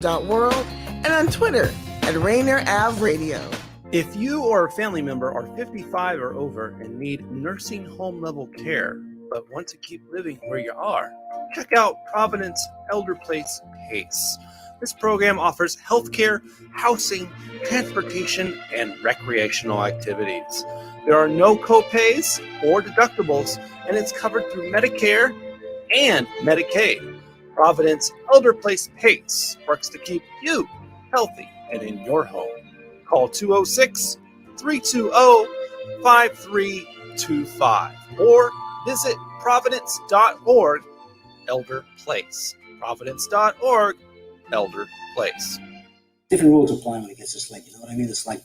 World and on Twitter at Rainier Ave Radio. If you or a family member are 55 or over and need nursing home level care, but want to keep living where you are, check out Providence Elder Place PACE. This program offers healthcare, housing, transportation, and recreational activities. There are no copays or deductibles, and it's covered through Medicare and Medicaid. Providence Elder Place PACE works to keep you healthy and in your home. Call 206-320-5325 or visit providence.org Elder Place. Providence.org Elder Place. Different rules apply when it gets this late. You know what I mean? It's like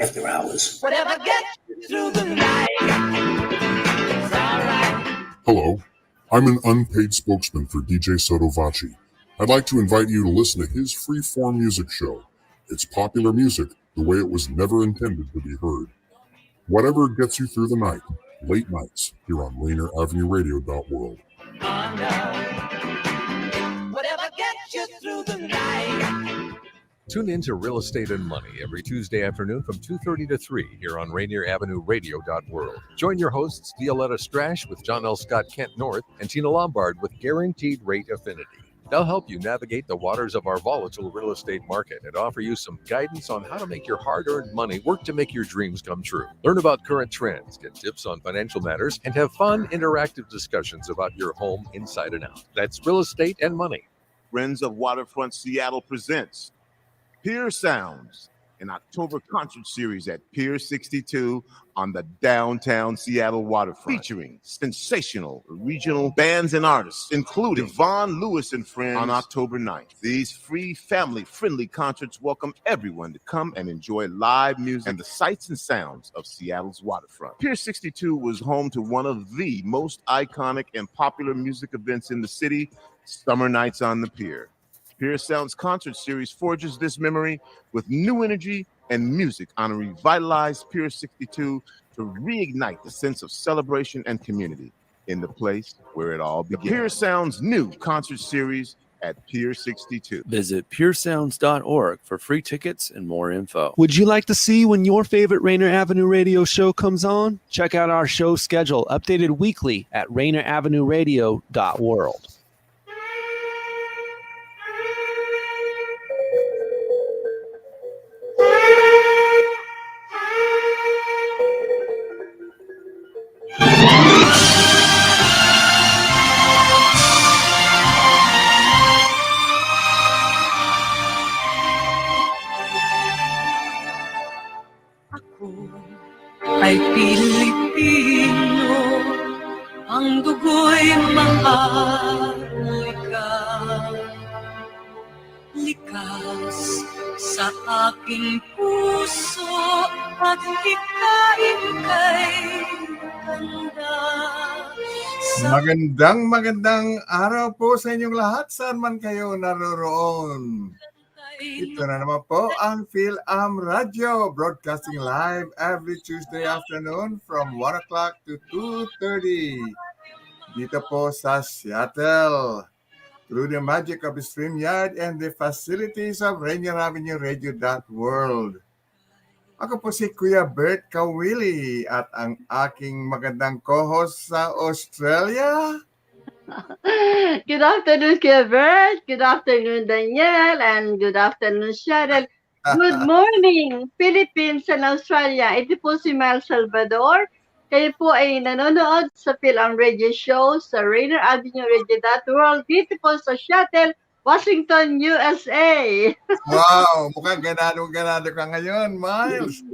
after hours. Whatever gets you through the night, it's all right. Hello, I'm an unpaid spokesman for DJ Sotovaci. I'd like to invite you to listen to his free-form music show. It's popular music the way it was never intended to be heard. Whatever gets you through the night, late nights, here on Rainier Avenue Radio.world. Whatever gets you through the night. Tune in to Real Estate and Money every Tuesday afternoon from 2:30 to 3 here on Rainier Avenue Radio.world. Join your hosts Violetta Strash with John L. Scott Kent North and Tina Lombard with Guaranteed Rate Affinity. They'll help you navigate the waters of our volatile real estate market and offer you some guidance on how to make your hard-earned money work to make your dreams come true. Learn about current trends, get tips on financial matters, and have fun, interactive discussions about your home inside and out. That's Real Estate and Money. Friends of Waterfront Seattle presents Pier Sounds, an October concert series at Pier 62 on the downtown Seattle waterfront, featuring sensational regional bands and artists, including Devon Lewis and Friends on October 9th. These free, family-friendly concerts welcome everyone to come and enjoy live music and the sights and sounds of Seattle's waterfront. Pier 62 was home to one of the most iconic and popular music events in the city, Summer Nights on the Pier. Pier Sounds concert series forges this memory with new energy and music on a revitalized Pier 62 to reignite the sense of celebration and community in the place where it all began. The Pier Sounds new concert series at Pier 62. Visit peersounds.org for free tickets and more info. Would you like to see when your favorite Rainier Avenue Radio show comes on? Check out our show schedule, updated weekly at rainieravenue.radio.world. Ay Pilipino, ang dugo'y mahal ka. Likas sa aking puso at hikain kay ganda. Magandang araw po sa inyong lahat, saan man kayo naroroon. Ito na naman po ang Fil-Am Radio, broadcasting live every Tuesday afternoon from 1 o'clock to 2:30. Dito po sa Seattle, through the magic of the StreamYard and the facilities of Rainier Avenue Radio.world. Ako po si Kuya Bert Caoili at ang aking magandang co-host sa Australia. Good afternoon, Kuya Bert. Good afternoon, Daniel. And good afternoon, Cheryl. Good morning, Philippines and Australia. Ito po si Mel Salvador. Kayo po ay nanonood sa Fil-Am Radio Show sa Rainier Avenue Radio.world dito po sa Seattle, Washington, USA. Wow, mukhang ganado-ganado ka ngayon, Miles.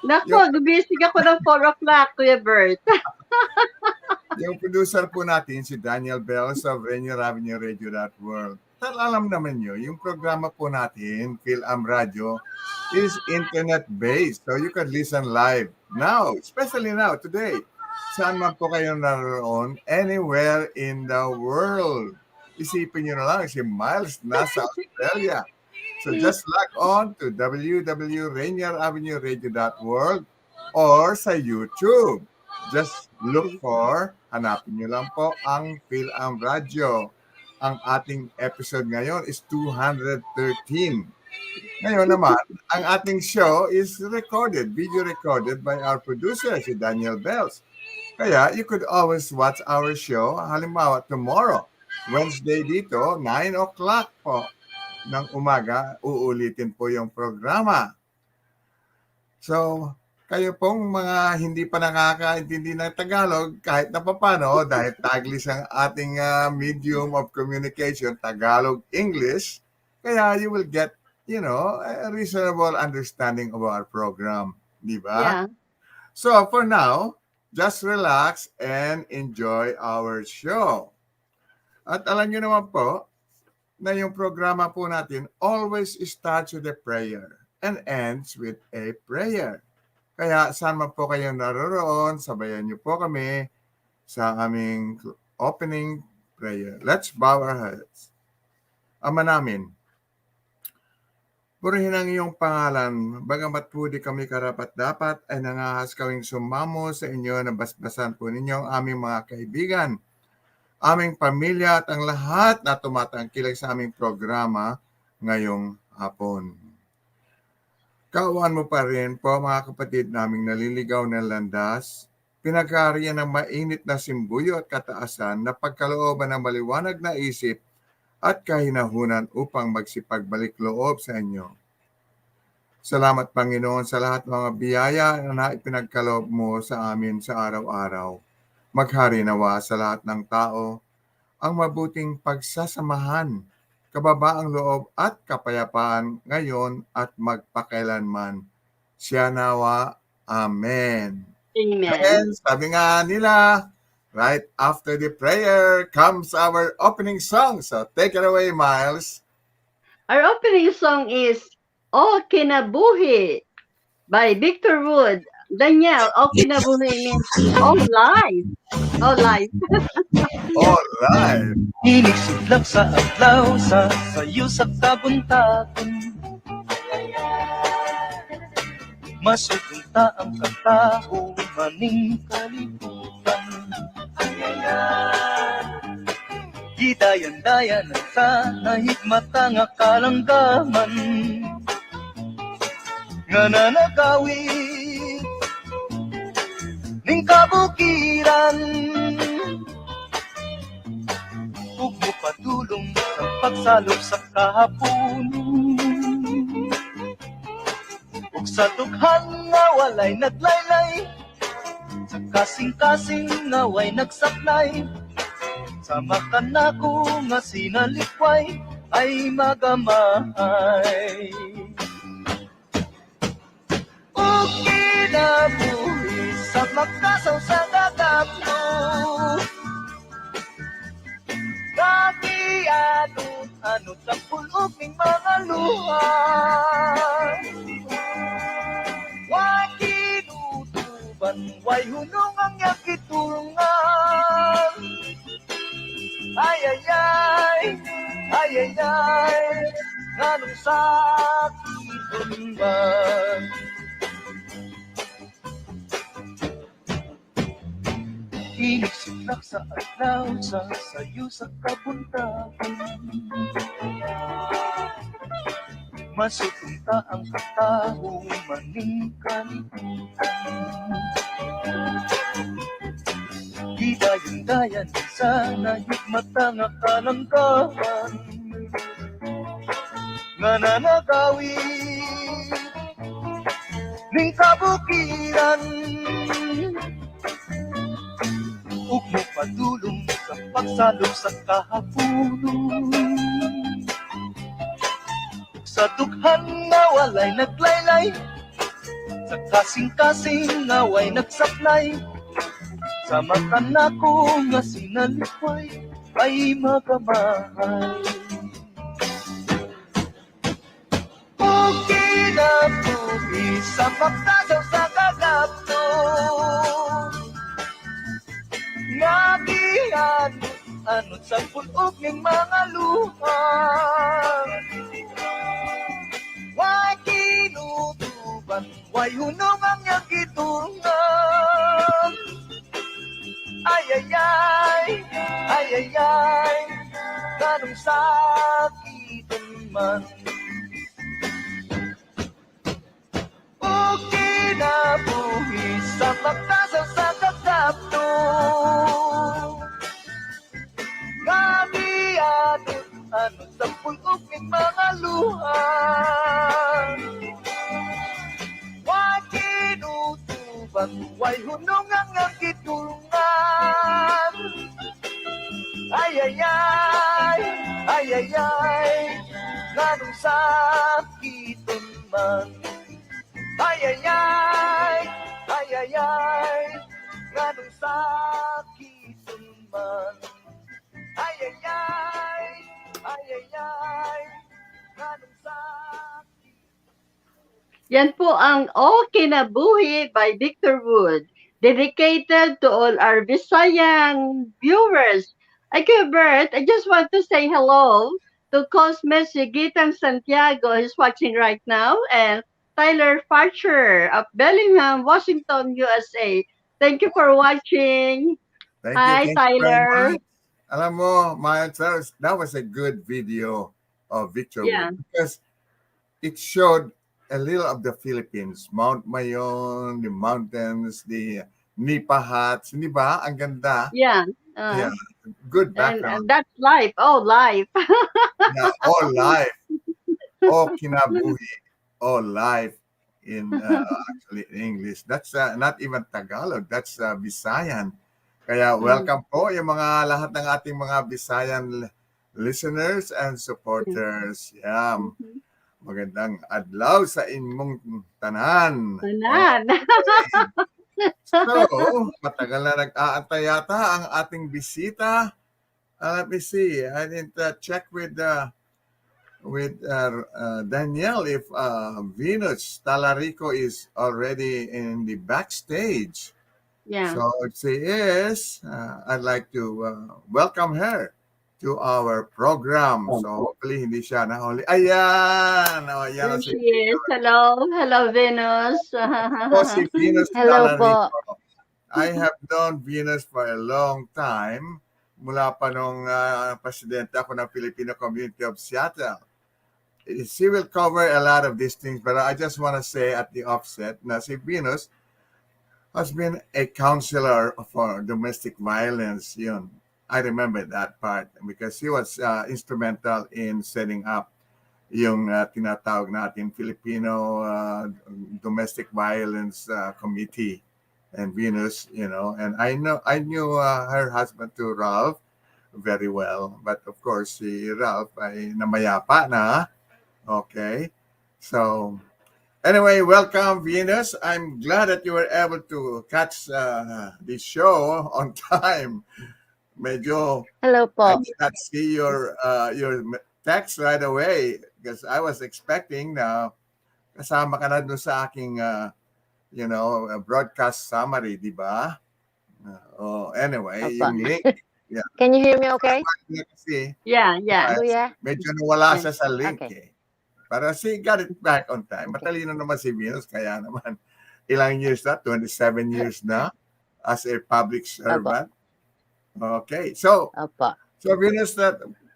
Nako, gumising ako ng 4 o'clock, Kuya Bert. Yung producer po natin, si Daniel Bells of Rainier Avenue Radio.world. Alam naman nyo, yung programa po natin, Fil-Am Radio, is internet-based. So you can listen live now, especially now, today. Saan man po kayo naroon, anywhere in the world. Isipin nyo na lang, si Miles nasa Australia. So just log on to www.rainieravenueradio.world or sa YouTube. Just look for, hanapin nyo lang po ang Fil-Am Radio. Ang ating episode ngayon is 213. Ngayon naman, ang ating show is video recorded by our producer, si Daniel Bells. Kaya you could always watch our show, halimbawa tomorrow, Wednesday dito, 9 o'clock po ng umaga, uulitin po yung programa. So, kayo pong mga hindi pa nakakaintindi ng Tagalog, kahit na papano, dahil Taglis ang ating medium of communication, Tagalog, English, kaya you will get, a reasonable understanding of our program. Di ba? Yeah. So, for now, just relax and enjoy our show. At alam nyo naman po, na yung programa po natin always starts with a prayer and ends with a prayer. Kaya saan man po kayo naroroon, sabayan niyo po kami sa aming opening prayer. Let's bow our heads. Ama namin, purihin ang iyong pangalan, bagamat po di kami karapat-dapat ay nangahas kaming sumamo sa inyo na basbasan po ninyo ang aming mga kaibigan, aming pamilya at ang lahat na tumatangkilik sa aming programa ngayong hapon. Kaawaan mo pa rin po mga kapatid naming naliligaw ng landas, pinagkariyan ng mainit na simbuyo at kataasan na pagkalooban ng maliwanag na isip at kahinahunan upang magsipagbalik loob sa inyo. Salamat Panginoon sa lahat ng mga biyaya na ipinagkaloob mo sa amin sa araw-araw. Maghari nawa sa lahat ng tao ang mabuting pagsasamahan, kababaang loob at kapayapaan ngayon at magpakailanman. Siya nawa. Amen. Amen. And sabi nga nila, right after the prayer comes our opening song. So take it away, Miles. Our opening song is O Kinabuhi by Victor Wood. Daniel, O Kinabuhi means all life. All life. All right. Inisidlak sa adlaw sa sayo sa kabuntagon. Masugunta ang katao maning kalibutan. Gidayan-dayan sa nahigmata nga kalanggaman. Nga nanagawin ning kabukiran. Ug mo padulong sa pagsalop sa kahapon. Ug sa dughan nga walay naglaylay, sa kasing-kasing nga way nagsaklay, sama ka na ko nga sinalikway ay magamay. Ug kinabuhi sa magkasaw sa gagapno, Anot ang pulog ng mga luha. Way kinutuban, way hunong ang yakitulungan. Ay, ay, ay, ay, ay, ay, nganong sakit man. Inigsiklak sa adlaw sa sayo sa kabuntagan. Masutunta ang katao maning kalibutan. Gidayan-dayan sa nahigmata nga kalanggaman. Nga nanagawin ning kabukiran. Ug mo padulong sa pagsalop sa kahapunon. Sa dughan na walay naglaylay, sa kasing-kasing na way nagsaklay, sa mata na ko nga sinalikway ay magamahay. Ug kinabuhi sa pagkasaw sa kagapno, nagihan anot sa pulog ng mga luha. Way kinutuban, way hunong ang yakitungan. Ay, ay, ay, ay, ay, ay, Ganong sakitan man. O kinabuhi sa magdasal sa kakapto, ano sa pulok ng mga luha. Why kinutuban, why hunong ang kitulungan. Ay, ay, ay, ay, ay, ay, ganong sakitan man. Ay, ay, ay, ay, ay, ay, ganong sakitan man. Ay, ay, ay, ay, ay, ay, ganong sakitan. Yan po ang O Kinabuhi by Victor Wood. Dedicated to all our Visayan viewers. Kuya Bert, I just want to say hello to Cosme Sigitan Santiago, who's watching right now, and Tyler Farcher of Bellingham, Washington, USA. Thank you for watching. Hi, Thank you very Tyler. much. Alam mo, Maya, that was a good video of Victor Yeah. Wood because it showed a little of the Philippines, Mount Mayon, the mountains, the Nipa Hats, di ba? Ang ganda. Yeah. Yeah, good And background. that's life. Oh, life. Yeah, all life. Oh, kinabuhi. All life in actually in English. That's not even Tagalog. That's Visayan. Kaya welcome po yung mga lahat ng ating mga Visayan listeners and supporters. Yeah. Magandang adlaw sa inyong tanan. Tanan. So, matagal na nag-aantay yata ang ating bisita. Let me see. I didn't check with Danielle if Venus Talarico is already in the backstage. Yeah. So if she is, I'd like to welcome her to our program. So hopefully hindi siya nahuli. Ayan! Oh, ayan There si she is. Hello. Hello, Venus. po si Venus Hello po. Talarico. I have known Venus for a long time. Mula pa nung presidente ako ng Filipino Community of Seattle. She will cover a lot of these things, but I just want to say at the offset na si Venus has been a counselor for domestic violence. Yun. I remember that part because she was instrumental in setting up yung tinatawag natin Filipino Domestic Violence Committee and Venus, you know, and I knew her husband to Ralph very well, but of course si Ralph ay namayapa na. Okay, so anyway, welcome Venus. I'm glad that you were able to catch the show on time. Medyo Hello I po. did not see your text right away because I was expecting na kasama ka na doon sa aking broadcast summary, di ba? Anyway, Opo. yung link. Yeah. Can you hear me okay? Kasi, Yeah. Kuya? medyo nawala siya sa link Okay. Pero she got it back on time. Matalino naman si Venus, kaya naman ilang years na? 27 years na as a public servant. Okay. So Venus,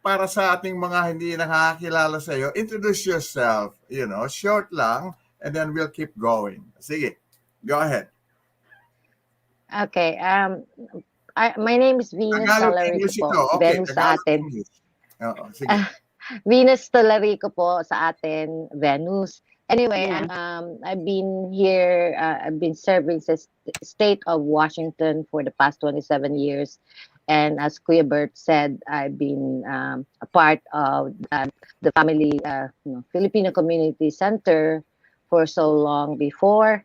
para sa ating mga hindi nakakilala sa iyo, introduce yourself, short lang, and then we'll keep going. Sige, go ahead. Okay. My name is Venus Tagalog Talarico English po. ito. Okay, Venus sa Tagalog atin. English. Oo, sige. Venus Talarico po sa atin, Venus. Anyway, I've been here, I've been serving the state of Washington for the past 27 years. And as Kuya Bert said, I've been a part of the family Filipino Community Center for so long before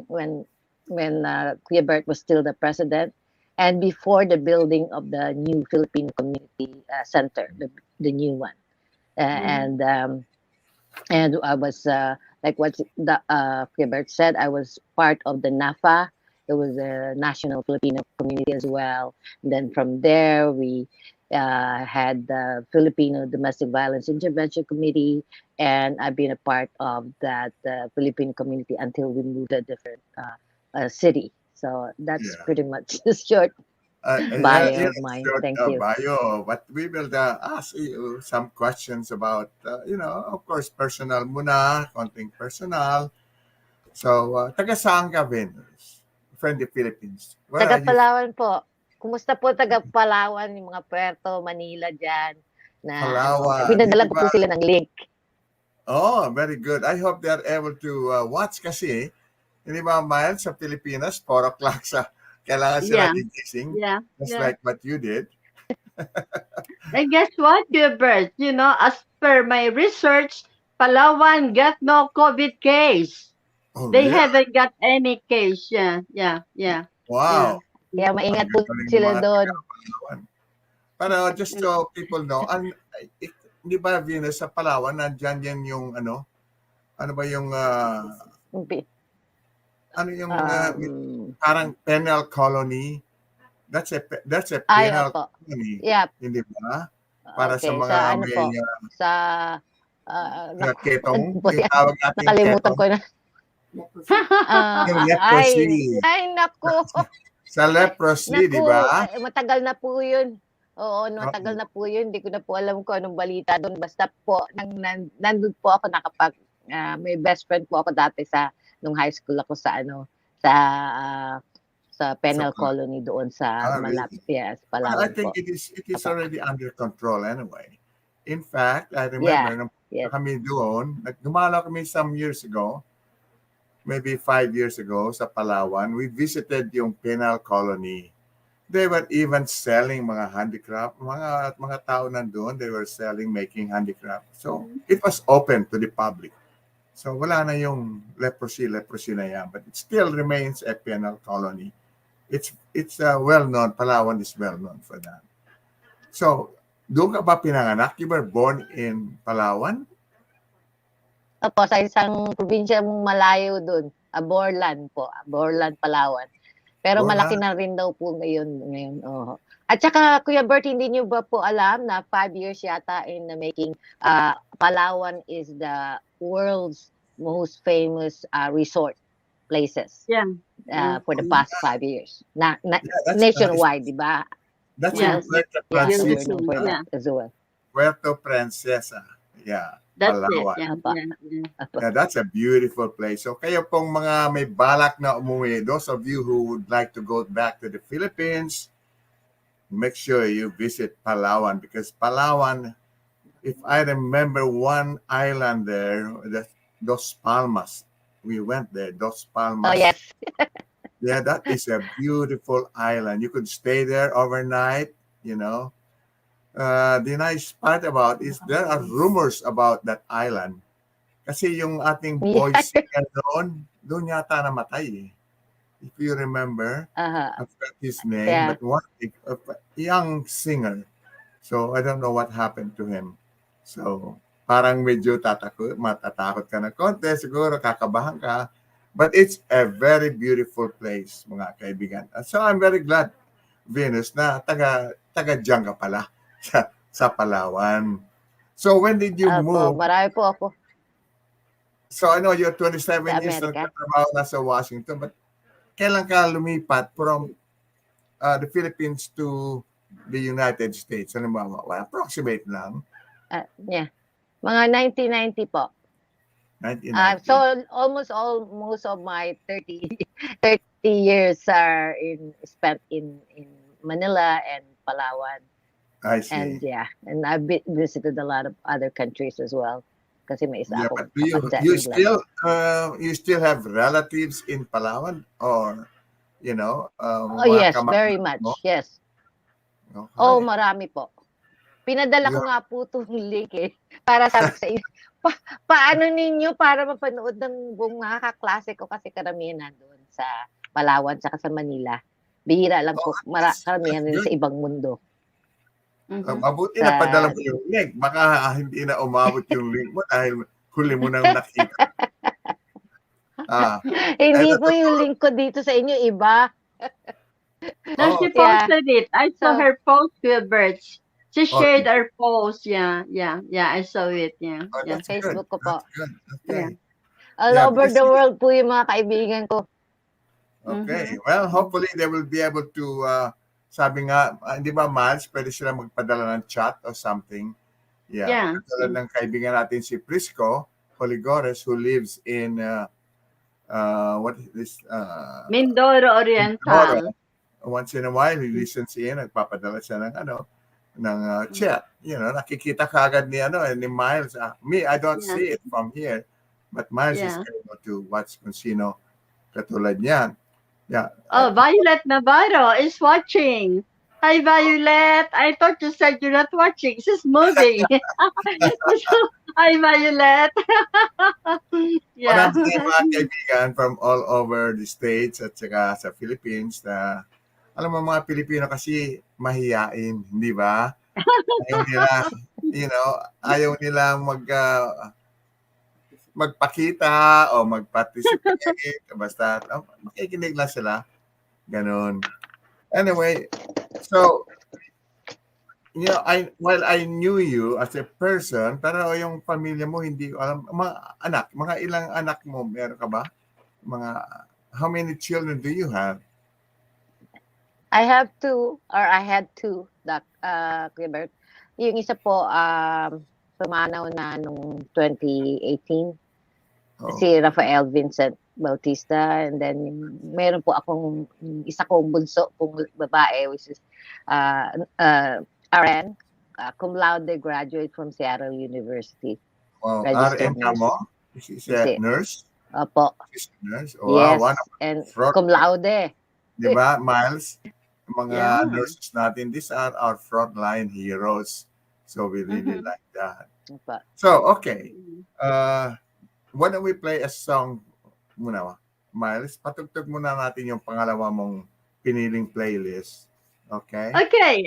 when Kuya Bert was still the president. And before the building of the new Filipino Community Center, the new one, and I was like what Kuya Bert said, I was part of the NAFA. It was a national Filipino community as well. And then from there, we had the Filipino Domestic Violence Intervention Committee, and I've been a part of that Filipino community until we moved to a different city. So that's pretty much the short Bio, yes, mine. sure, Thank you. bio. But we will ask you some questions about, of course, personal muna, konting personal. So, taga saan ka, Venus? From the Philippines. Where Taga are you? Palawan po. Kumusta po taga Palawan, yung mga Puerto, Manila dyan? Palawan. Pinadala Di ko ba? po sila ng link. Oh, very good. I hope they are able to watch kasi, hindi ba, Miles, sa Pilipinas, 4 o'clock sa kailangan sila Yeah. gigising. Yeah. Just Yeah. like what you did. And guess what, Kuya Bert? As per my research, Palawan got no COVID case. Oh, They really? haven't got any case. Yeah. Wow. Kaya maingat po Galing ng sila mga doon. taga-Palawan. Pero just so people know, hindi ba, Venus, sa Palawan, nandyan yan yung ano ba yung, parang penal colony? That's a penal colony. Yep. Hindi ba? Para Okay, sa mga sa ano may po? Sa ketong, yung tawag natin nakalimutan ketong. ko na. Yung leprosy. Ay, naku. Sa leprosy, di ba? Matagal na po yun. Oo, matagal na po yun. Hindi ko na po alam kung anong balita doon. Basta po, nandun po ako may best friend po ako dati nung high school ako sa penal colony doon sa Malapit. Yes, Palawan I think po. it is already under control anyway. In fact, I remember nung kami doon, gumala kami some years ago, maybe 5 years ago sa Palawan. We visited yung penal colony. They were even selling mga handicraft, mga tao nandoon, they were selling, making handicraft. So, it was open to the public. So, wala na yung leprosy na yan, but it still remains a penal colony. It's well-known, Palawan is well-known for that. So, doon ka ba pinanganak? You were born in Palawan? Opo, sa isang probinsya mong malayo doon, Borlan po, Borlan, Palawan. Pero malaki na rin daw po ngayon. Oh. At saka, Kuya Bert, hindi niyo ba po alam na 5 years yata in the making, Palawan is the world's most famous resort places. Yeah. For the past 5 years. Nationwide, di ba? That's in Puerto Princesa. As well. Puerto Princesa. Yeah. That's Palawan. it. Yeah, that's a beautiful place. So kayo pong mga may balak na umuwi, those of you who would like to go back to the Philippines, make sure you visit Palawan because Palawan, if I remember one island there, Dos Palmas. We went there, Dos Palmas. Oh, yes. Yeah, that is a beautiful island. You could stay there overnight, The nice part about is there are rumors about that island. Kasi yung ating boy singer doon yata namatay. If you remember, I forgot his name, but one young singer. So I don't know what happened to him. So parang medyo matatakot ka na konti, siguro kakabahan ka. But it's a very beautiful place, mga kaibigan. So I'm very glad, Venus, na taga dyan ka pala. Sa Palawan. So when did you move? Marami po ako. So I know you're 27 years nagtatrabaho na sa Washington, but kailan ka lumipat from the Philippines to the United States? Ano ba? Approximate lang. Yeah. Mga 1990 po. 1990. So most of my 30 years are spent in Manila and Palawan. I see. And and I've visited a lot of other countries as well. Kasi may isa ako. But you still have relatives in Palawan, or yes, very much. Yes. Okay. Oh, marami po. Pinadala ko nga po itong link para sabi sa inyo. Paano ninyo para mapanood ng buong mga kaklase ko kasi karamihan nandun sa Palawan saka sa Manila. Bihira lang po. Karamihan din sa ibang mundo. Mabuti na padala mo yung link. Baka hindi na umabot yung link mo dahil huli mo nang nakita. Hindi po yung link ko dito sa inyo, iba. No, she posted it. I saw her post, Kuya Bert. She shared her post. Yeah, I saw it. Yeah. Facebook ko po. Okay. All over the world po yung mga kaibigan ko. Okay. Well, hopefully they will be able to sabi nga, di ba, Miles, pwede sila magpadala ng chat or something. Yeah. Katulad ng kaibigan natin si Prisco Holigores, who lives in what is this? Mindoro Oriental. Once in a while, he listens in, nagpapadala siya ng chat. Nakikita kaagad ni Miles. Me, I don't see it from here, but Miles is able to watch kung sino katulad niyan. Yeah. Oh, Violet Navarro is watching. Hi, Violet. I thought you said you're not watching. She's moving. Hi, Violet. Marami tayong mga kaibigan from all over the States at saka sa Philippines na, alam mo, mga Pilipino kasi mahiyain, hindi ba? Ayaw nila magpakita o mag-participate. Basta, makikinig lang sila. Ganon. Anyway, so, while I knew you as a person, pero yung pamilya mo, hindi ko alam. Mga ilang anak mo, meron ka ba? How many children do you have? I had two, Kuya Bert. Yung isa po, pumanaw na nung 2018. Si Rafael Vincent Bautista, and then meron po akong isa kong bunso pong babae, which is RN, cum laude graduate from Seattle University. Wow, RN ka mo? She's a nurse? Opo. She's a nurse? Oh, yes, wow, and cum laude. Di ba, Miles? Mga nurses natin, these are our frontline heroes. So we really like that. So, okay. Why don't we play a song muna, Miles? Patugtog muna natin yung pangalawa mong piniling playlist. Okay? Okay.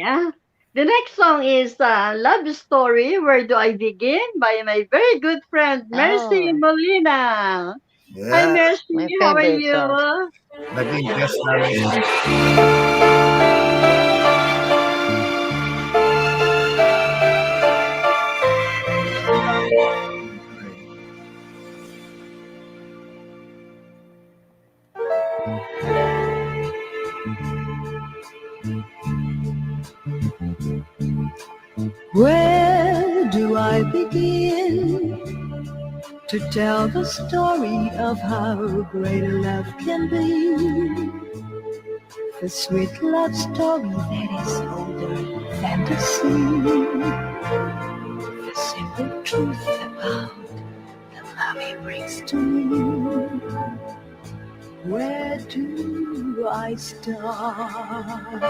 The next song is Love Story, Where Do I Begin? By my very good friend, Mercy Molina. Yeah. Hi, Mercy. How are you? Naging guest namin. Where do I begin to tell the story of how great a love can be? The sweet love story that is older than fantasy. The simple truth about the love he brings to me. Where do I start?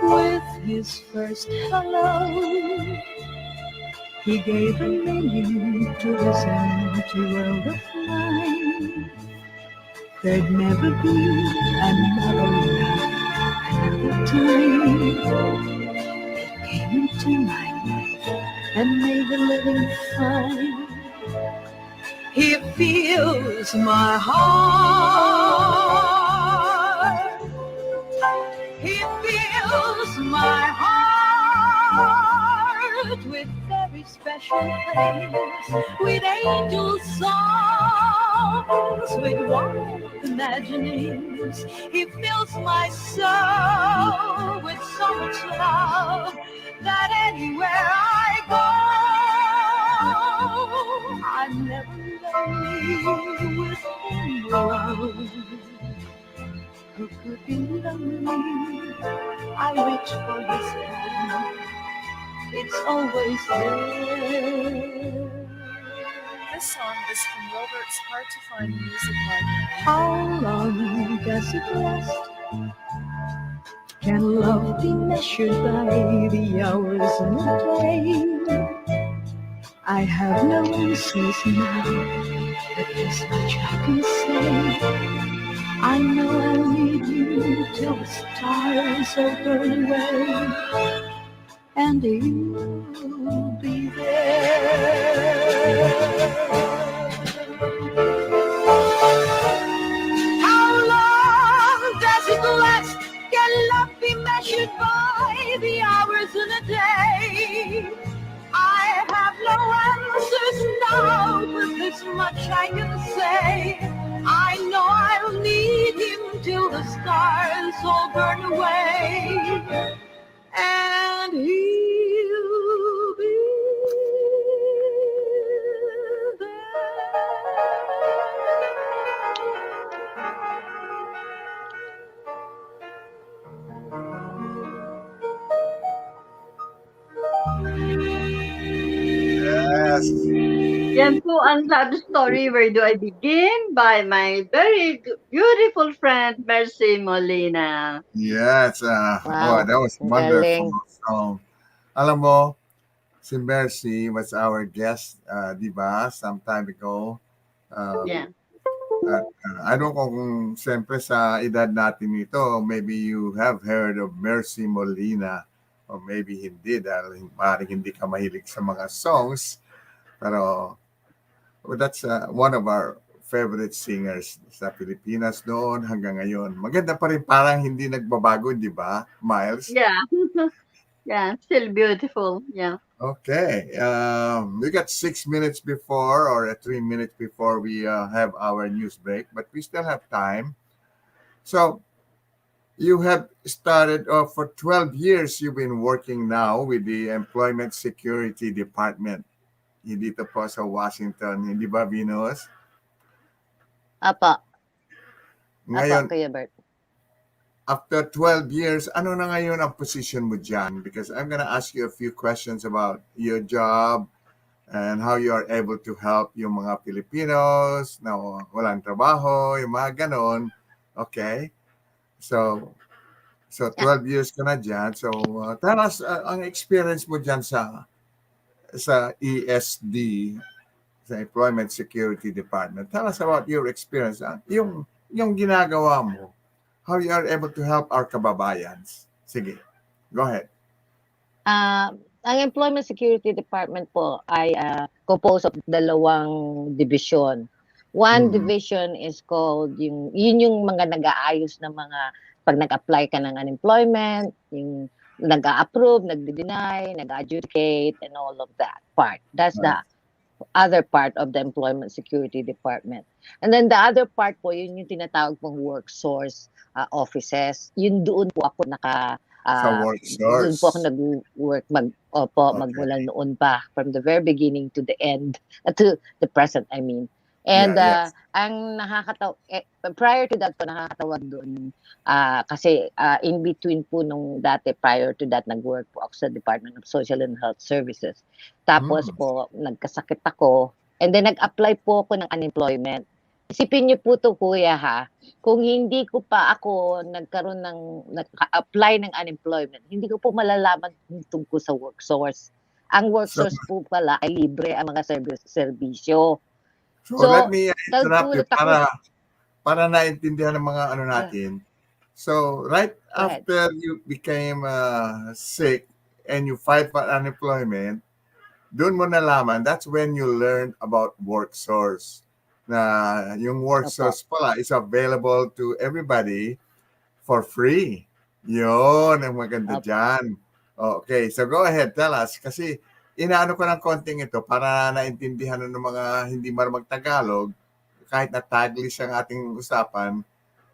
With his first hello, he gave a meaning to this empty world of mine. There'd never be another love, another dream that came into my life and made the living fine. He fills my heart. He fills my heart with very special things, with angel songs, with warm imaginings. He fills my soul with so much love that anywhere I go, I'm never lonely with anyone who could be lonely. I reach for his hand, it's always there. This song is from Robert's Hard to Find Music Library. How long does it last? Can love be measured by the hours in a day? I have no answers now, but this much I can say. I know I'll need you till the stars are burning away, and you'll be there. How long does it last? Can love be measured by the hours in a day? I have no answers now, but this much I can say. I know I'll need him till the stars all burn away, and he'll be Yes. Yan po ang love story. Where do I begin? By my very beautiful friend, Mercy Molina. Yes. Wow, That was ang wonderful galing. song. Alam mo, si Mercy was our guest, di ba, some time ago. Yeah. I don't know kung siyempre sa edad natin ito, maybe you have heard of Mercy Molina or maybe hindi dahil maaaring hindi ka mahilig sa mga songs. Pero that's one of our favorite singers sa Pilipinas noon hanggang ngayon. Maganda pa rin, parang hindi nagbabago, di ba, Miles? Yeah. Yeah, still beautiful. Yeah. Okay. We got 6 minutes before or 3 minutes before we have our news break, but we still have time. So you have started for 12 years, you've been working now with the Employment Security Department. Dito po sa Washington, hindi ba, Venus? Apa. Ngayon, Kuya Bert. after 12 years, ano na ngayon ang position mo dyan? Because I'm gonna ask you a few questions about your job and how you are able to help yung mga Filipinos na walang trabaho, yung mga ganon. Okay? So 12 years ka na dyan. So tell us ang experience mo dyan sa ESD, sa Employment Security Department. Tell us about your experience. Yung ginagawa mo. How you are able to help our kababayans. Sige, go ahead. Ang Employment Security Department po ay composed of dalawang division. One division is called, yun yung mga nag-aayos ng mga, pag nag-apply ka ng unemployment, yung nag-a-approve, nag-deny, nag-adjudicate, and all of that part. That's the other part of the Employment Security Department. And then the other part po, yun yung tinatawag pong work source offices. Yun doon po ako sa work source. Doon po ako nag-work magmula noon pa, from the very beginning to the end, to the present, I mean. And ang nakakatawa, prior to that po, nakakatawag doon, kasi in between po nung dati, prior to that, nag-work po ako sa Department of Social and Health Services. Tapos po, nagkasakit ako, and then nag-apply po ako ng unemployment. Isipin niyo po to, kuya, ha, kung hindi ko pa ako nag-apply ng unemployment, hindi ko po malalaman tungkol sa work source. Ang work source po pala ay libre ang mga serbisyo. So let me interrupt you para naintindihan ng mga ano natin. So right after you became sick and you filed for unemployment, doon mo nalaman, that's when you learned about work source. Na yung work source pala is available to everybody for free. Yun, ang maganda dyan. Okay, so go ahead, tell us. Kasi inaano ko ng konting ito para naintindihan ng mga hindi marunong Tagalog, kahit na Taglish ang ating usapan,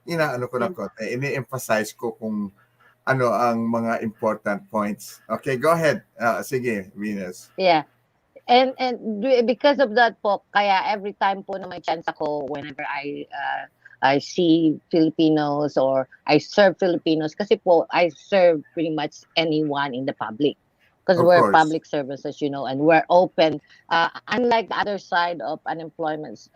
inaano ko ng konti. Ini-emphasize ko kung ano ang mga important points. Okay, go ahead. Sige, Venus. Yeah. And because of that po, kaya every time po na may chance ako, whenever I see Filipinos or I serve Filipinos, kasi po I serve pretty much anyone in the public. Because we're public services, you know, and we're open. Unlike the other side of Employment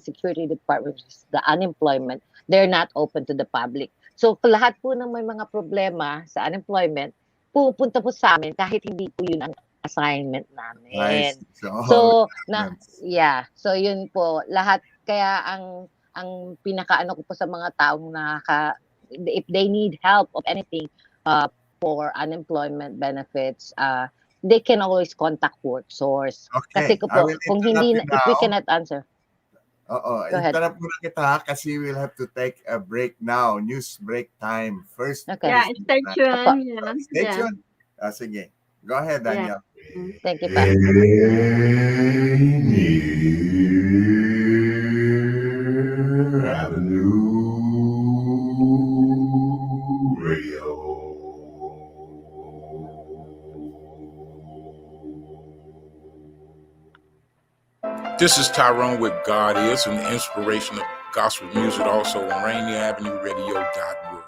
Security Department, which is the unemployment, they're not open to the public. So lahat po ng may mga problema sa unemployment, pupunta po sa amin kahit hindi po yun ang assignment namin. Nice. So yun po lahat, kaya ang pinakaano ko po sa mga taong if they need help of anything for unemployment benefits, they can always contact work source. Okay. Kasi po, kung hindi, if we cannot answer. Interrupt muna kita kasi we'll have to take a break now. News break time. First. Okay. Yeah, stay tuned. Stay tuned. Sige. Go ahead, Daniel. Thank you, Pat. Rainier Avenue This is Tyrone with God Is and the inspiration of gospel music also on Rainier Avenue Radio.org.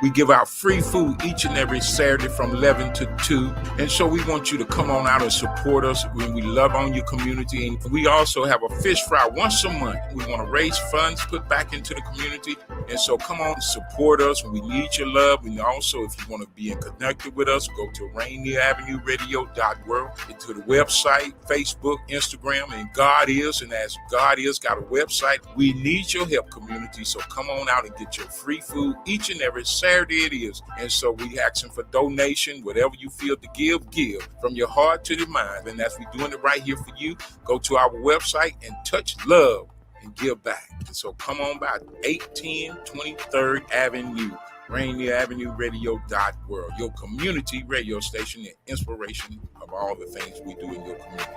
We give out free food each and every Saturday from 11 to 2. And so we want you to come on out and support us when we love on your community. And we also have a fish fry once a month. We want to raise funds, put back into the community. And so come on, support us. We need your love. And also, if you want to be connected with us, go to Rainier Avenue Radio.org, to the website, Facebook, Instagram, and God Is. And as God Is got a website, we need your help, community. So come on out and get your free food each and every Saturday it is. And so we asking for donation, whatever you feel to give from your heart to the mind. And as we doing it right here for you, go to our website and touch love and give back. And so come on by 810 23rd Avenue, Rainier Avenue Radio.org, your community radio station and inspiration of all the things we do in your community.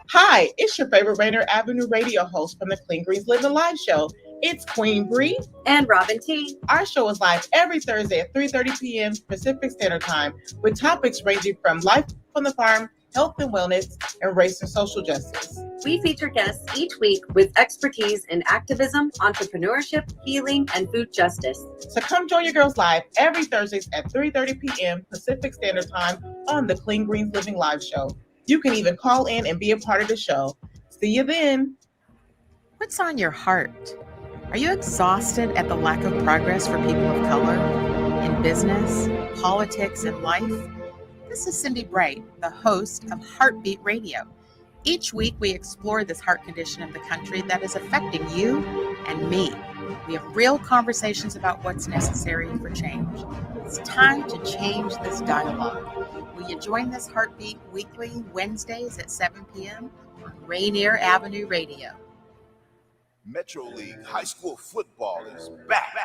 Hi, it's your favorite Rainier Avenue radio host from the Clean Greens Living Live show. It's Queen Bree and Robin T. Our show is live every Thursday at 3:30 p.m. Pacific Standard Time with topics ranging from life on the farm, health and wellness, and race and social justice. We feature guests each week with expertise in activism, entrepreneurship, healing, and food justice. So come join your girls live every Thursdays at 3:30 p.m. Pacific Standard Time on the Clean Greens Living Live show. You can even call in and be a part of the show. See you then. What's on your heart? Are you exhausted at the lack of progress for people of color in business, politics, and life? This is Cindy Bright, the host of Heartbeat Radio. Each week, we explore this heart condition of the country that is affecting you and me. We have real conversations about what's necessary for change. It's time to change this dialogue. Will you join this Heartbeat weekly Wednesdays at 7 p.m. on Rainier Avenue Radio? Metro League High School football is back.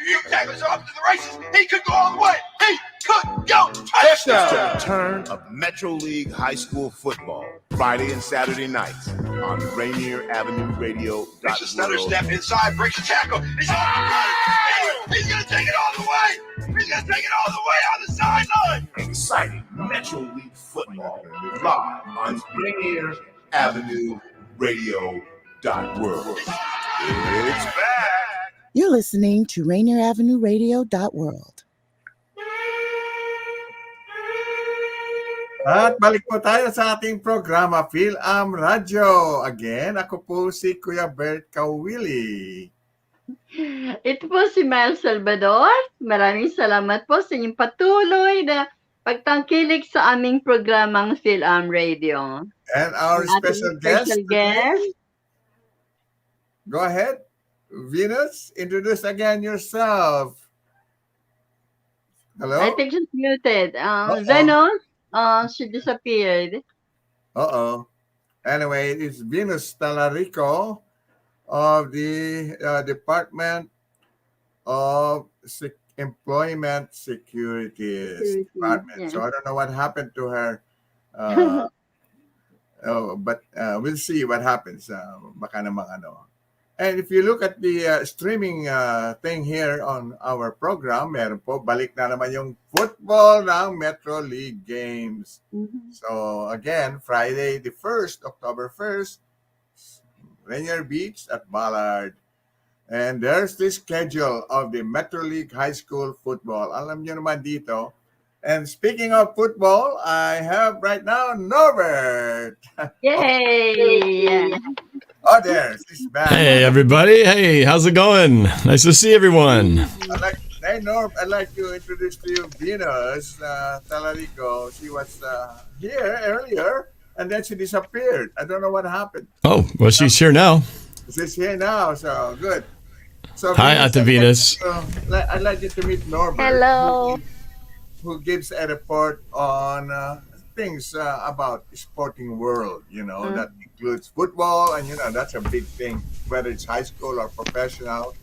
You tackles off to the races. He could go all the way. He could go touchdown. It's the return of Metro League High School football, Friday and Saturday nights on Rainier Avenue Radio. It's a stutter step inside, breaks the tackle. He's going to take it all the way. He's going to take it all the way on the sideline. Exciting Metro League football live on Rainier Avenue Radio.org. It's back. You're listening to Rainier Avenue Radio.world. At balik po tayo sa ating programa, Fil-Am Radyo. Again, ako po si Kuya Bert Caoili. Ito po si Mel Salvador. Maraming salamat po sa inyong patuloy na pagtangkilik sa aming programang Fil-Am Radio. And our special guest. Go ahead. Venus, introduce again yourself. Hello? I think she's muted. Venus, she disappeared. Anyway, it's Venus Talarico of the Department of Employment Security Department. Yeah. So I don't know what happened to her. But we'll see what happens. Baka namang ano. And if you look at the streaming thing here on our program, meron po, balik na naman yung football ng Metro League games. Mm-hmm. So again, Friday the 1st, October 1st, Rainier Beach at Ballard. And there's the schedule of the Metro League High School football. Alam nyo naman dito. And speaking of football, I have right now Norbert. Yay! Oh, there, she's back. Hey, everybody. Hey, how's it going? Nice to see everyone. Hey, Norb, I'd like to introduce to you Venus Talarico. She was here earlier, and then she disappeared. I don't know what happened. Oh, well, she's here now. She's here now, so good. So hi, Ate Venus. I'd like you to meet Norbert. Hello. Who gives a report on things about the sporting world, that includes football, and that's a big thing, whether it's high school or professional,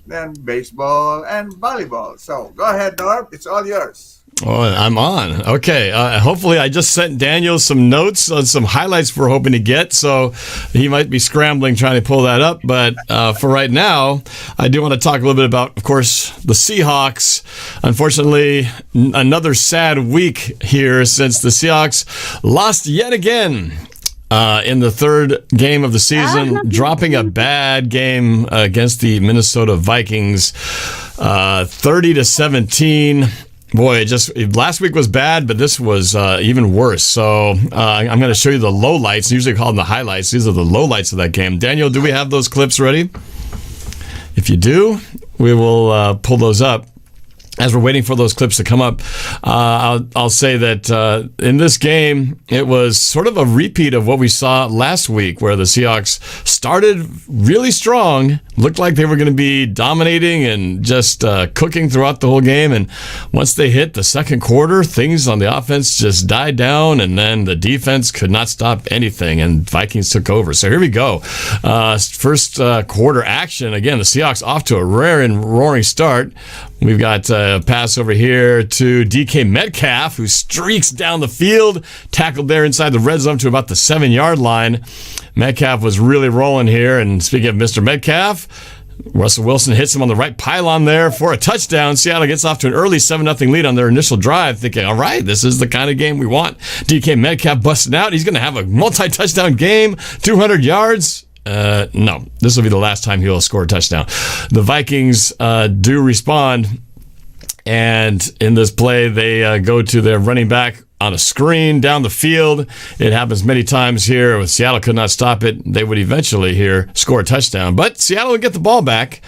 then baseball and volleyball. So go ahead, Norb, it's all yours. Oh, I'm on. Okay. Hopefully, I just sent Daniel some notes on some highlights we're hoping to get, so he might be scrambling trying to pull that up. But for right now, I do want to talk a little bit about, of course, the Seahawks. Unfortunately, another sad week here since the Seahawks lost yet again. in the third game of the season, dropping a bad game against the Minnesota Vikings, 30-17. Boy, last week was bad, but this was even worse. So I'm going to show you the lowlights. Usually call them the highlights. These are the lowlights of that game. Daniel, do we have those clips ready? If you do, we will pull those up. As we're waiting for those clips to come up, I'll say that in this game, it was sort of a repeat of what we saw last week, where the Seahawks started really strong, looked like they were going to be dominating and just cooking throughout the whole game. And once they hit the second quarter, things on the offense just died down, and then the defense could not stop anything, and Vikings took over. So here we go. First quarter action. Again, the Seahawks off to a rare and roaring start. We've got a pass over here to DK Metcalf, who streaks down the field, tackled there inside the red zone to about the 7-yard line. Metcalf was really rolling here, and speaking of Mr. Metcalf, Russell Wilson hits him on the right pylon there for a touchdown. Seattle gets off to an early 7-0 lead on their initial drive, thinking, all right, this is the kind of game we want. DK Metcalf busting out. He's going to have a multi-touchdown game, 200 yards. No, this will be the last time he'll score a touchdown. The Vikings do respond, and in this play, they go to their running back on a screen down the field. It happens many times here. Seattle could not stop it. They would eventually here score a touchdown, but Seattle would get the ball back,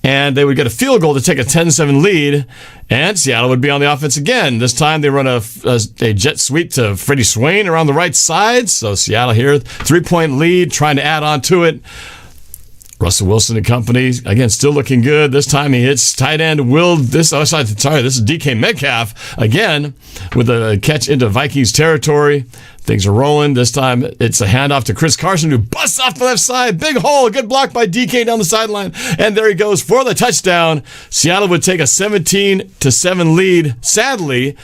and they would get a field goal to take a 10-7 lead, and Seattle would be on the offense again. This time they run a jet sweep to Freddie Swain around the right side, so Seattle here, 3-point lead, trying to add on to it. Russell Wilson and company, again, still looking good. This time he hits tight end this is DK Metcalf, again, with a catch into Vikings territory. Things are rolling. This time it's a handoff to Chris Carson, who busts off the left side. Big hole, a good block by DK down the sideline. And there he goes for the touchdown. Seattle would take a 17-7 lead. Sadly,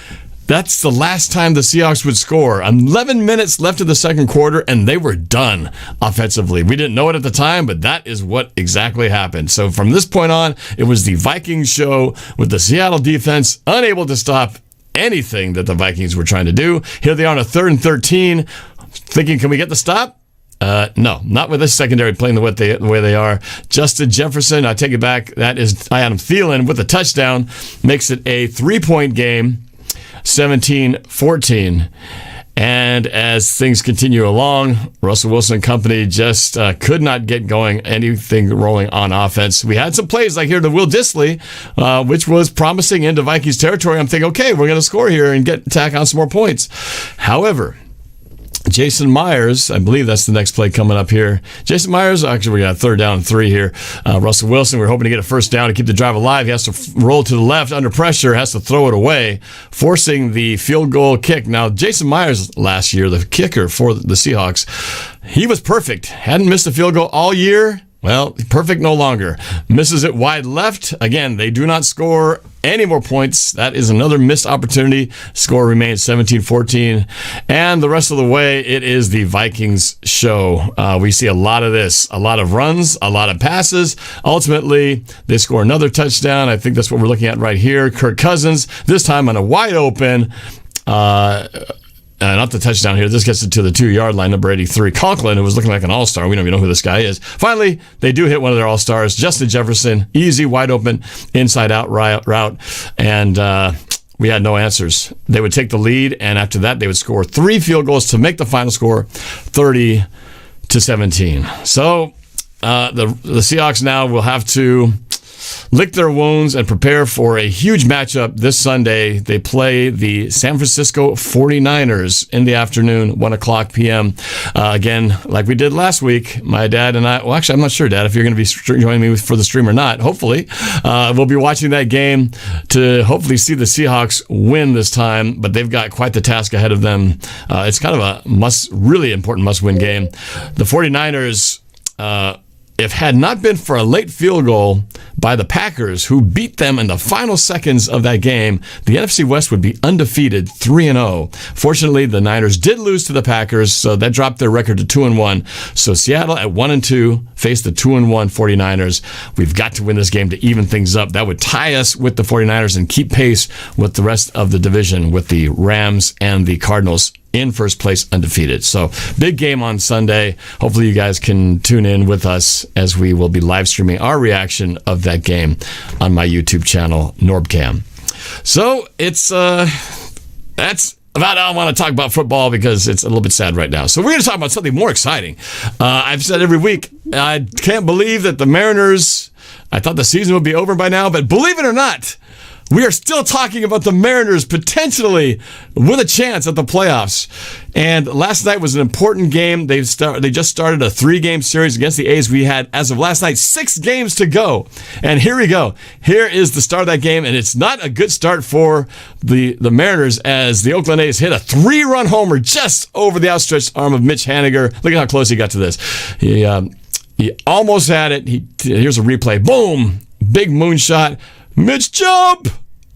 that's the last time the Seahawks would score. 11 minutes left of the second quarter, and they were done offensively. We didn't know it at the time, but that is what exactly happened. So from this point on, it was the Vikings show with the Seattle defense unable to stop anything that the Vikings were trying to do. Here they are on a 3rd and 13, thinking, can we get the stop? No, not with this secondary playing the way they are. Justin Jefferson, I take it back. That is Adam Thielen with a touchdown. Makes it a 3-point game. 17-14. And as things continue along, Russell Wilson and company just could not get going, anything rolling on offense. We had some plays like here to Will Dissly, which was promising into Vikings territory. I'm thinking, okay, we're going to score here and tack on some more points. However, Jason Myers, I believe that's the next play coming up here. Jason Myers, actually, we got 3rd down and 3 here. Russell Wilson, we're hoping to get a first down to keep the drive alive. He has to roll to the left under pressure, has to throw it away, forcing the field goal kick. Now, Jason Myers last year, the kicker for the Seahawks, he was perfect. Hadn't missed a field goal all year. Well, perfect no longer. Misses it wide left. Again, they do not score any more points. That is another missed opportunity. Score remains 17-14. And the rest of the way, it is the Vikings show. We see a lot of this. A lot of runs, a lot of passes. Ultimately, they score another touchdown. I think that's what we're looking at right here. Kirk Cousins, this time on a wide open not the touchdown here. This gets it to the 2-yard line, number 83. Conklin, who was looking like an all-star. We don't even know who this guy is. Finally, they do hit one of their all-stars. Justin Jefferson, easy, wide open, inside-out route. And we had no answers. They would take the lead, and after that, they would score 3 field goals to make the final score 30-17. So the Seahawks now will have to lick their wounds and prepare for a huge matchup this Sunday. They play the San Francisco 49ers in the afternoon, 1:00 p.m. Again, like we did last week, my dad and I, well, actually, I'm not sure, Dad, if you're going to be joining me for the stream or not. Hopefully. We'll be watching that game to hopefully see the Seahawks win this time, but they've got quite the task ahead of them. It's kind of a really important must-win game. The 49ers, if had not been for a late field goal by the Packers, who beat them in the final seconds of that game, the NFC West would be undefeated 3-0. Fortunately, the Niners did lose to the Packers, so that dropped their record to 2-1. So Seattle at 1-2 face the 2-1 49ers. We've got to win this game to even things up. That would tie us with the 49ers and keep pace with the rest of the division, with the Rams and the Cardinals in first place, undefeated. So big game on Sunday. Hopefully you guys can tune in with us as we will be live streaming our reaction of that game on my YouTube channel, NorbCam. So it's that's about all I want to talk about football because it's a little bit sad right now. So we're going to talk about something more exciting. I've said every week, I can't believe that the Mariners, I thought the season would be over by now, but believe it or not, we are still talking about the Mariners potentially with a chance at the playoffs. And last night was an important game. They just started a 3-game series against the A's. We had, as of last night, 6 games to go. And here we go. Here is the start of that game, and it's not a good start for the Mariners as the Oakland A's hit a 3-run homer just over the outstretched arm of Mitch Haniger. Look at how close he got to this. He almost had it. Here's a replay. Boom! Big moonshot. Mitch jump!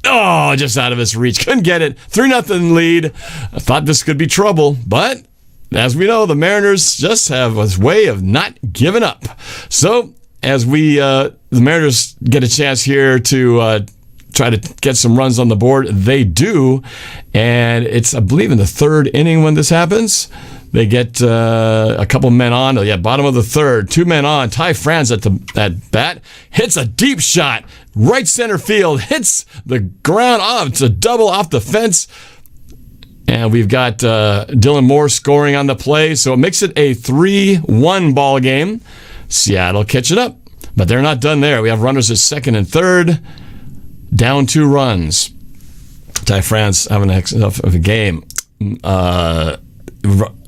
Oh, just out of his reach. Couldn't get it. 3-0 lead. I thought this could be trouble, but as we know, the Mariners just have a way of not giving up. So, as the Mariners get a chance here to try to get some runs on the board, they do. And it's, I believe, in the 3rd inning when this happens. They get a couple men on. Yeah, bottom of the 3rd. 2 men on. Ty France at bat. Hits a deep shot. Right center field. Hits the ground off. It's a double off the fence. And we've got Dylan Moore scoring on the play. So it makes it a 3-1 ball game. Seattle catching up. But they're not done there. We have runners at 2nd and 3rd. Down 2 runs. Ty France having a heck of a game.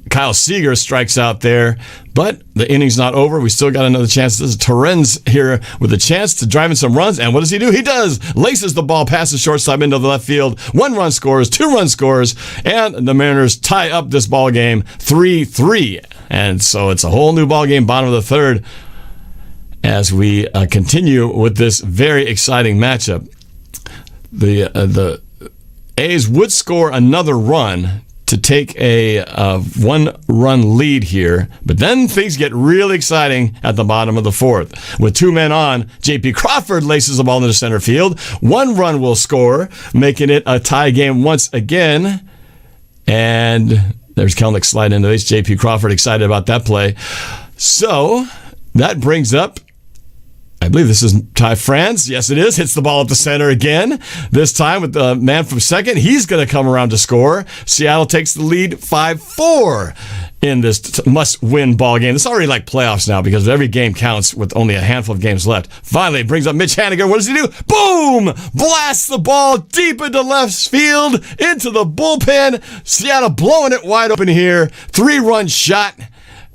Kyle Seager strikes out there, but the inning's not over. We still got another chance. This is Torrens here with a chance to drive in some runs, and what does he do? He does! Laces the ball past the shortstop into the left field. 1 run scores, 2 run scores, and the Mariners tie up this ball game 3-3. And so it's a whole new ball game, bottom of the 3rd, as we continue with this very exciting matchup. The A's would score another run to take a 1-run lead here. But then things get really exciting at the bottom of the 4th. With 2 men on, J.P. Crawford laces the ball into center field. 1 run will score, making it a tie game once again. And there's Kelnick sliding into base. J.P. Crawford excited about that play. So that brings up, I believe this is Ty France. Yes, it is. Hits the ball up the center again. This time with the man from 2nd. He's going to come around to score. Seattle takes the lead 5-4 in this must-win ball game. It's already like playoffs now because every game counts with only a handful of games left. Finally, it brings up Mitch Haniger. What does he do? Boom! Blasts the ball deep into left field, into the bullpen. Seattle blowing it wide open here. 3-run shot.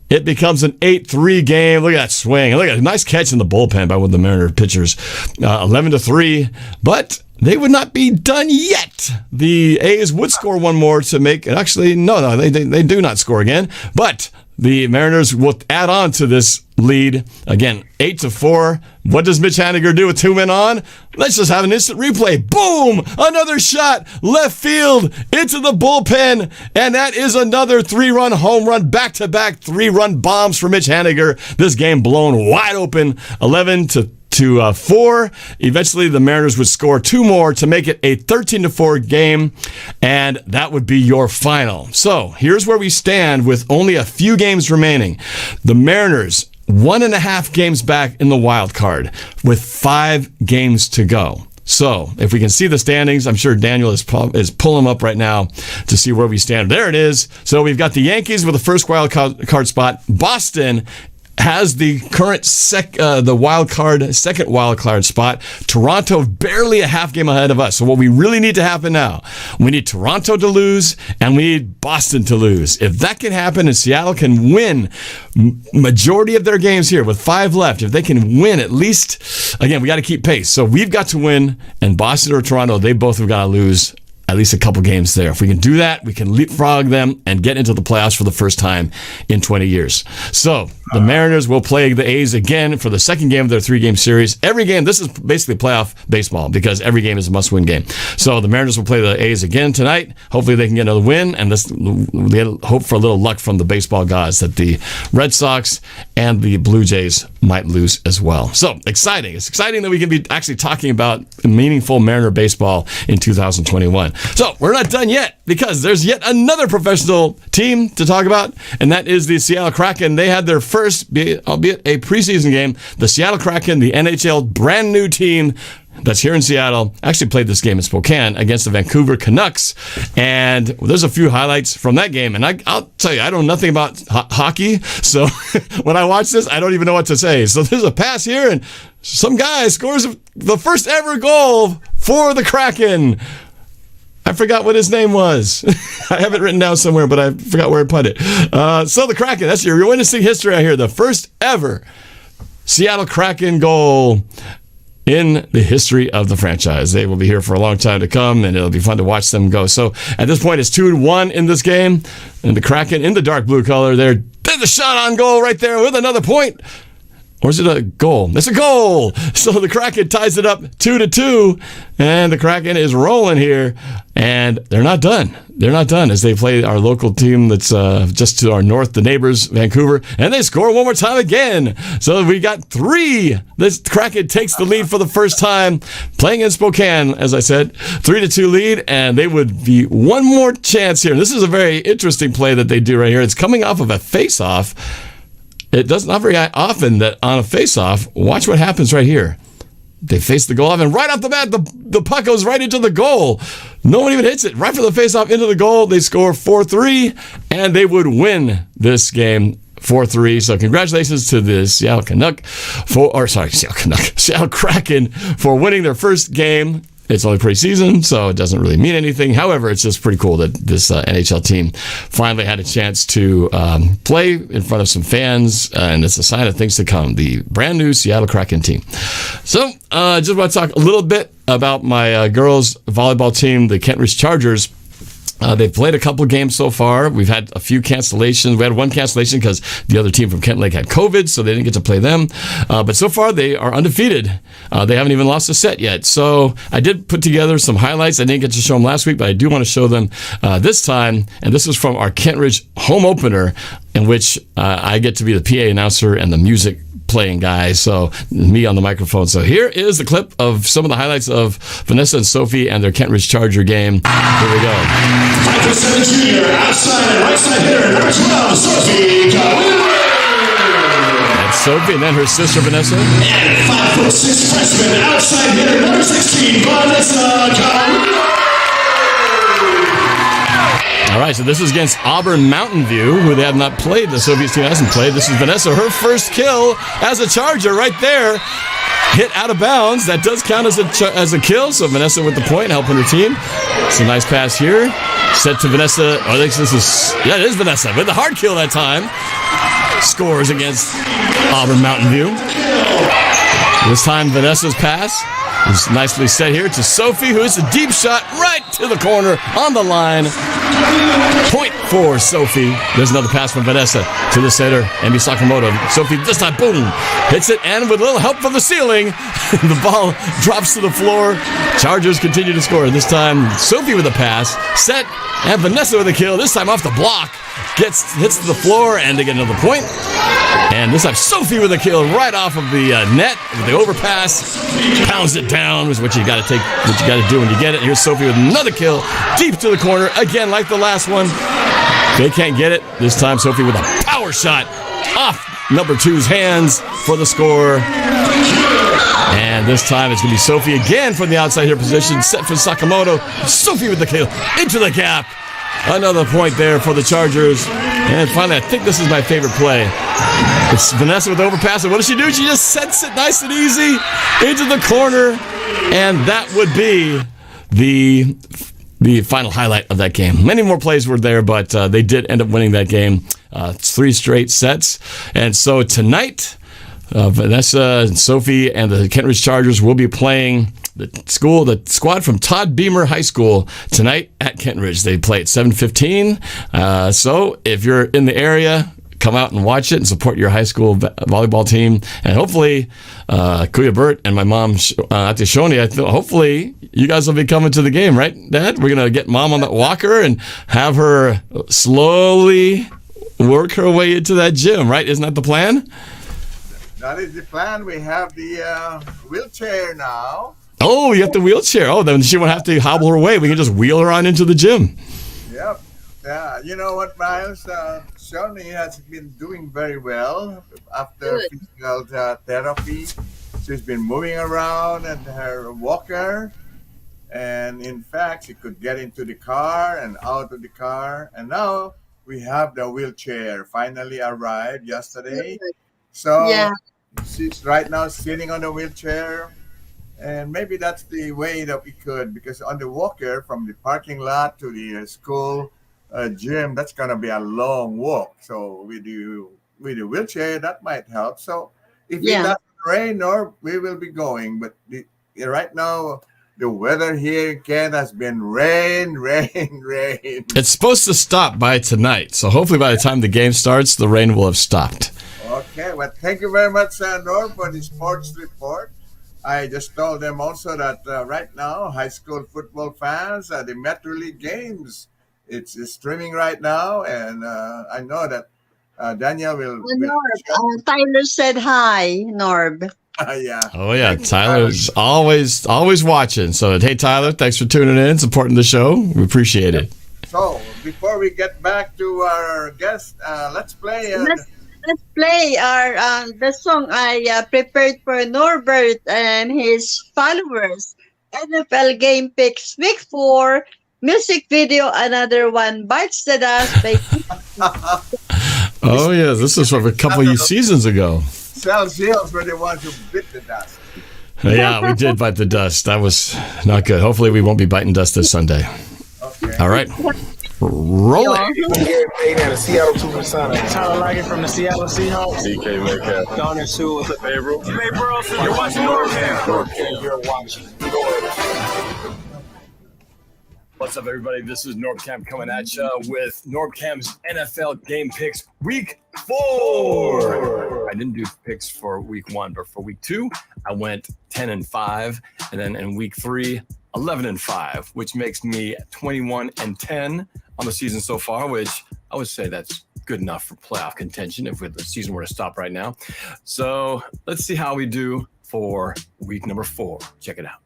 It becomes an 8-3 game. Look at that swing. Look at a nice catch in the bullpen by one of the Mariner pitchers. 11-3, but they would not be done yet. The A's would score 1 more to make it. Actually, no, they do not score again. But the Mariners will add on to this lead. Again, 8-4. What does Mitch Haniger do with 2 men on? Let's just have an instant replay. Boom! Another shot. Left field into the bullpen. And that is another 3-run home run. Back-to-back 3-run bombs for Mitch Haniger. This game blown wide open. 11-4. Eventually, the Mariners would score 2 more to make it a 13-4 game, and that would be your final. So here's where we stand with only a few games remaining. The Mariners, 1.5 games back in the wild card with 5 games to go. So if we can see the standings, I'm sure Daniel is pulling them up right now to see where we stand. There it is. So we've got the Yankees with the first wild card spot. Boston has the current second wild card spot. Toronto barely a half game ahead of us. So what we really need to happen now, we need Toronto to lose and we need Boston to lose. If that can happen and Seattle can win majority of their games here with 5 left, if they can win at least, again, we got to keep pace. So we've got to win, and Boston or Toronto, they both have got to lose at least a couple games there. If we can do that, we can leapfrog them and get into the playoffs for the first time in 20 years. So the Mariners will play the A's again for the second game of their 3-game series. Every game, this is basically playoff baseball because every game is a must-win game. So the Mariners will play the A's again tonight. Hopefully they can get another win, and they hope for a little luck from the baseball gods that the Red Sox and the Blue Jays might lose as well. So exciting. It's exciting that we can be actually talking about meaningful Mariner baseball in 2021. So we're not done yet because there's yet another professional team to talk about, and that is the Seattle Kraken. They had their first, albeit a preseason game. The Seattle Kraken, the NHL brand new team that's here in Seattle, actually played this game in Spokane against the Vancouver Canucks. And there's a few highlights from that game. And I'll tell you, I know nothing about hockey. So when I watch this, I don't even know what to say. So there's a pass here, and some guy scores the first ever goal for the Kraken. I forgot what his name was. I have it written down somewhere, but I forgot where I put it. So the Kraken, that's you're witnessing history out here. The first ever Seattle Kraken goal in the history of the franchise. They will be here for a long time to come, and it'll be fun to watch them go. So at this point, it's 2-1 in this game, and the Kraken in the dark blue color there. There's a shot on goal right there with another point. Or is it a goal? It's a goal. So the Kraken ties it up 2-2, and the Kraken is rolling here, and they're not done. They're not done as they play our local team that's just to our north, the neighbors, Vancouver, and they score one more time again. So we got 3. This Kraken takes the lead for the first time, playing in Spokane, as I said, 3-2 lead, and they would be one more chance here. And this is a very interesting play that they do right here. It's coming off of a face-off. It does not very often that on a face-off, watch what happens right here. They face the goal off, and right off the bat, the puck goes right into the goal. No one even hits it. Right from the face-off into the goal, they score 4-3, and they would win this game 4-3. So congratulations to the Seattle Kraken for winning their first game. It's only preseason, so it doesn't really mean anything. However, it's just pretty cool that this NHL team finally had a chance to play in front of some fans, and it's a sign of things to come. The brand new Seattle Kraken team. So, just want to talk a little bit about my girls' volleyball team, the Kentridge Chargers. They've played a couple games so far. We've had a few cancellations. We had one cancellation because the other team from Kent Lake had COVID, so they didn't get to play them. But so far, they are undefeated. They haven't even lost a set yet. So I did put together some highlights. I didn't get to show them last week, but I do want to show them this time. And this is from our Kentridge home opener, in which I get to be the PA announcer and the music playing guy, so me on the microphone. So here is the clip of some of the highlights of Vanessa and Sophie and their Kentridge Charger game. Here we go. 5'7" junior, outside and right side hitter, number 12, Sophie Caoili. That's Sophie, and then her sister Vanessa. And 5'6" freshman, outside hitter, number 16, Vanessa Caoili. All right, so this is against Auburn Mountain View, who they have not played. The Sophie's team hasn't played. This is Vanessa, her first kill as a Charger right there. Hit out of bounds. That does count as a kill, so Vanessa with the point, helping her team. It's a nice pass here. Set to Vanessa. Oh, I think this is, yeah, it is Vanessa with the hard kill that time. Scores against Auburn Mountain View. This time, Vanessa's pass is nicely set here to Sophie, who is a deep shot right to the corner on the line. Point for Sophie. There's another pass from Vanessa to the setter, Amy Sakamoto. Sophie this time, boom, hits it, and with a little help from the ceiling, the ball drops to the floor. Chargers continue to score. This time, Sophie with a pass, set, and Vanessa with a kill. This time off the block, hits the floor, and they get another point. And this time, Sophie with a kill right off of the net with the overpass. Pounds it down, is what you got to take, what you got to do when you get it. Here's Sophie with another kill, deep to the corner, again like the last one. They can't get it. This time, Sophie with a power shot off number 2's hands for the score. And this time, it's going to be Sophie again from the outside here position, set for Sakamoto. Sophie with the kill into the gap. Another point there for the Chargers. And finally, I think this is my favorite play. It's Vanessa with the overpass. And what does she do? She just sets it nice and easy into the corner. And that would be the final highlight of that game. Many more plays were there, but they did end up winning that game. 3 straight sets. And so tonight, Vanessa and Sophie and the Kentridge Chargers will be playing the squad from Todd Beamer High School tonight at Kentridge. They play at 7:15. So if you're in the area, come out and watch it and support your high school volleyball team. And hopefully, Kuya Bert and my mom, Ate Shoni, hopefully you guys will be coming to the game, right, Dad? We're going to get Mom on that walker and have her slowly work her way into that gym, right? Isn't that the plan? That is the plan. We have the wheelchair now. Oh, you have the wheelchair. Oh, then she won't have to hobble her way. We can just wheel her on into the gym. Yep. Yeah. You know what, Miles? Shawnee has been doing very well after physical therapy. She's been moving around and her walker. And in fact, she could get into the car and out of the car. And now we have the wheelchair finally arrived yesterday. So she's right now sitting on the wheelchair. And maybe that's the way that we could, because on the walker from the parking lot to the school gym, that's going to be a long walk. So with the wheelchair, that might help. So if it doesn't rain, or we will be going. But right now, the weather here in Canada has been rain. It's supposed to stop by tonight. So hopefully by the time the game starts, the rain will have stopped. Okay. Well, thank you very much, Norm, for the sports report. I just told them also that right now, high school football fans, the Metro League games, it's streaming right now, and I know that Daniel will. Norb, Tyler said hi, Norb. Yeah. Oh yeah, Tyler's always watching. So hey, Tyler, thanks for tuning in, supporting the show. We appreciate it. So before we get back to our guest, let's play. Let's play the song I prepared for Norbert and his followers. NFL Game Picks Week 4 music video. Another one bites the dust. Oh yeah, this is from a couple of seasons ago. Celsius were the ones who bit the dust. Yeah, we did bite the dust. That was not good. Hopefully, we won't be biting dust this Sunday. Okay. All right. Roll it. The Seattle Supersonics. Talarico from the Seattle Seahawks. DK Metcalf. Donner Sue with the Gabriel. You're watching NorbCam. You're watching NorbCam. What's up, everybody? This is NorbCam coming at you with NorbCam's NFL Game Picks Week 4. I didn't do picks for Week 1, but for Week 2, I went 10-5, and then in Week 3, 11-5, which makes me 21-10 on the season so far, which I would say that's good enough for playoff contention if the season were to stop right now. So let's see how we do for week number 4. Check it out.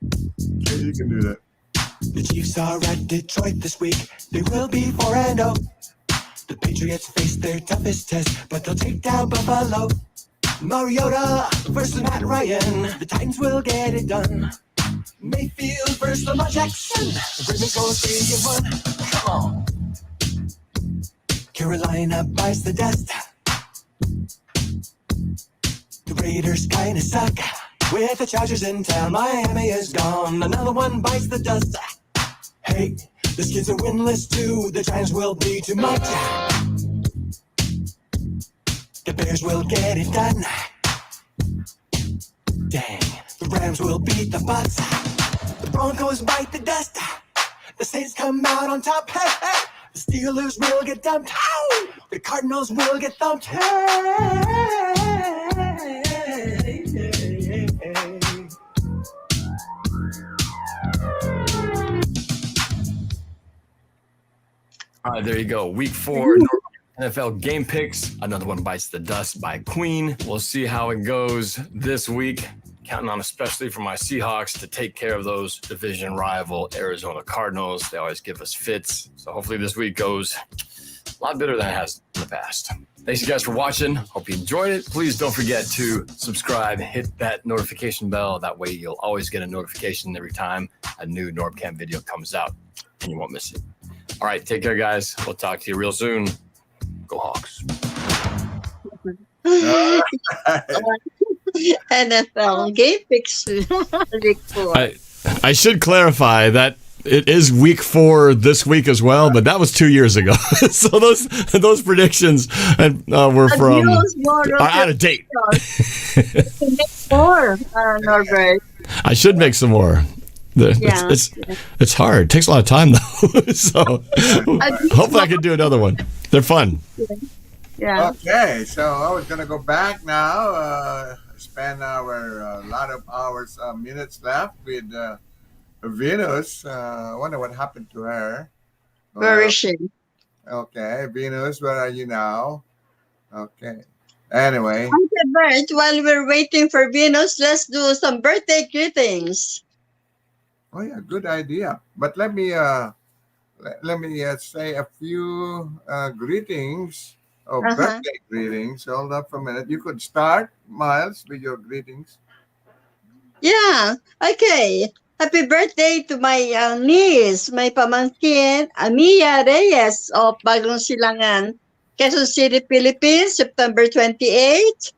Yeah, you can do that. The Chiefs are at Detroit this week. They will be 4-0. The Patriots face their toughest test, but they'll take down Buffalo. Mariota versus Matt Ryan. The Titans will get it done. Mayfield versus Lamar Jackson. Ravens go 3-1. Come on. Carolina bites the dust. The Raiders kinda suck. With the Chargers in town, Miami is gone. Another one bites the dust. Hey, the Skins are winless too. The Giants will be too much. The Bears will get it done. Dang, the Rams will beat the Bucks. The Broncos bite the dust. The Saints come out on top. Hey, hey. The Steelers will get dumped. Ow! The Cardinals will get thumped. Hey. All right, there you go. Week 4, NFL Game Picks. Another one bites the dust by Queen. We'll see how it goes this week. Counting on especially for my Seahawks to take care of those division rival Arizona Cardinals. They always give us fits. So hopefully this week goes a lot better than it has in the past. Thanks you guys for watching. Hope you enjoyed it. Please don't forget to subscribe, hit that notification bell. That way you'll always get a notification every time a new NorbCam video comes out and you won't miss it. All right, take care, guys. We'll talk to you real soon. Go Hawks. NFL Game Picks Week 4. I should clarify that it is week 4 this week as well, but that was 2 years ago. So those predictions were from out of date. More, Norbert. I should make some more. It's hard. It takes a lot of time though. So hopefully I can do another one. They're fun. Yeah. Okay, so I was gonna go back now. Spend our lot of hours, minutes left with Venus. I wonder what happened to her. Where is she? Okay, Venus, where are you now? Okay. Anyway. Okay, Bert, while we're waiting for Venus, let's do some birthday greetings. Oh yeah, good idea. But let me say a few greetings or birthday greetings. Hold up for a minute. You could start, Miles, with your greetings. Yeah, okay. Happy birthday to my niece, my pamangkin, Amia Reyes of Bagong Silangan, Quezon City, Philippines, September 28.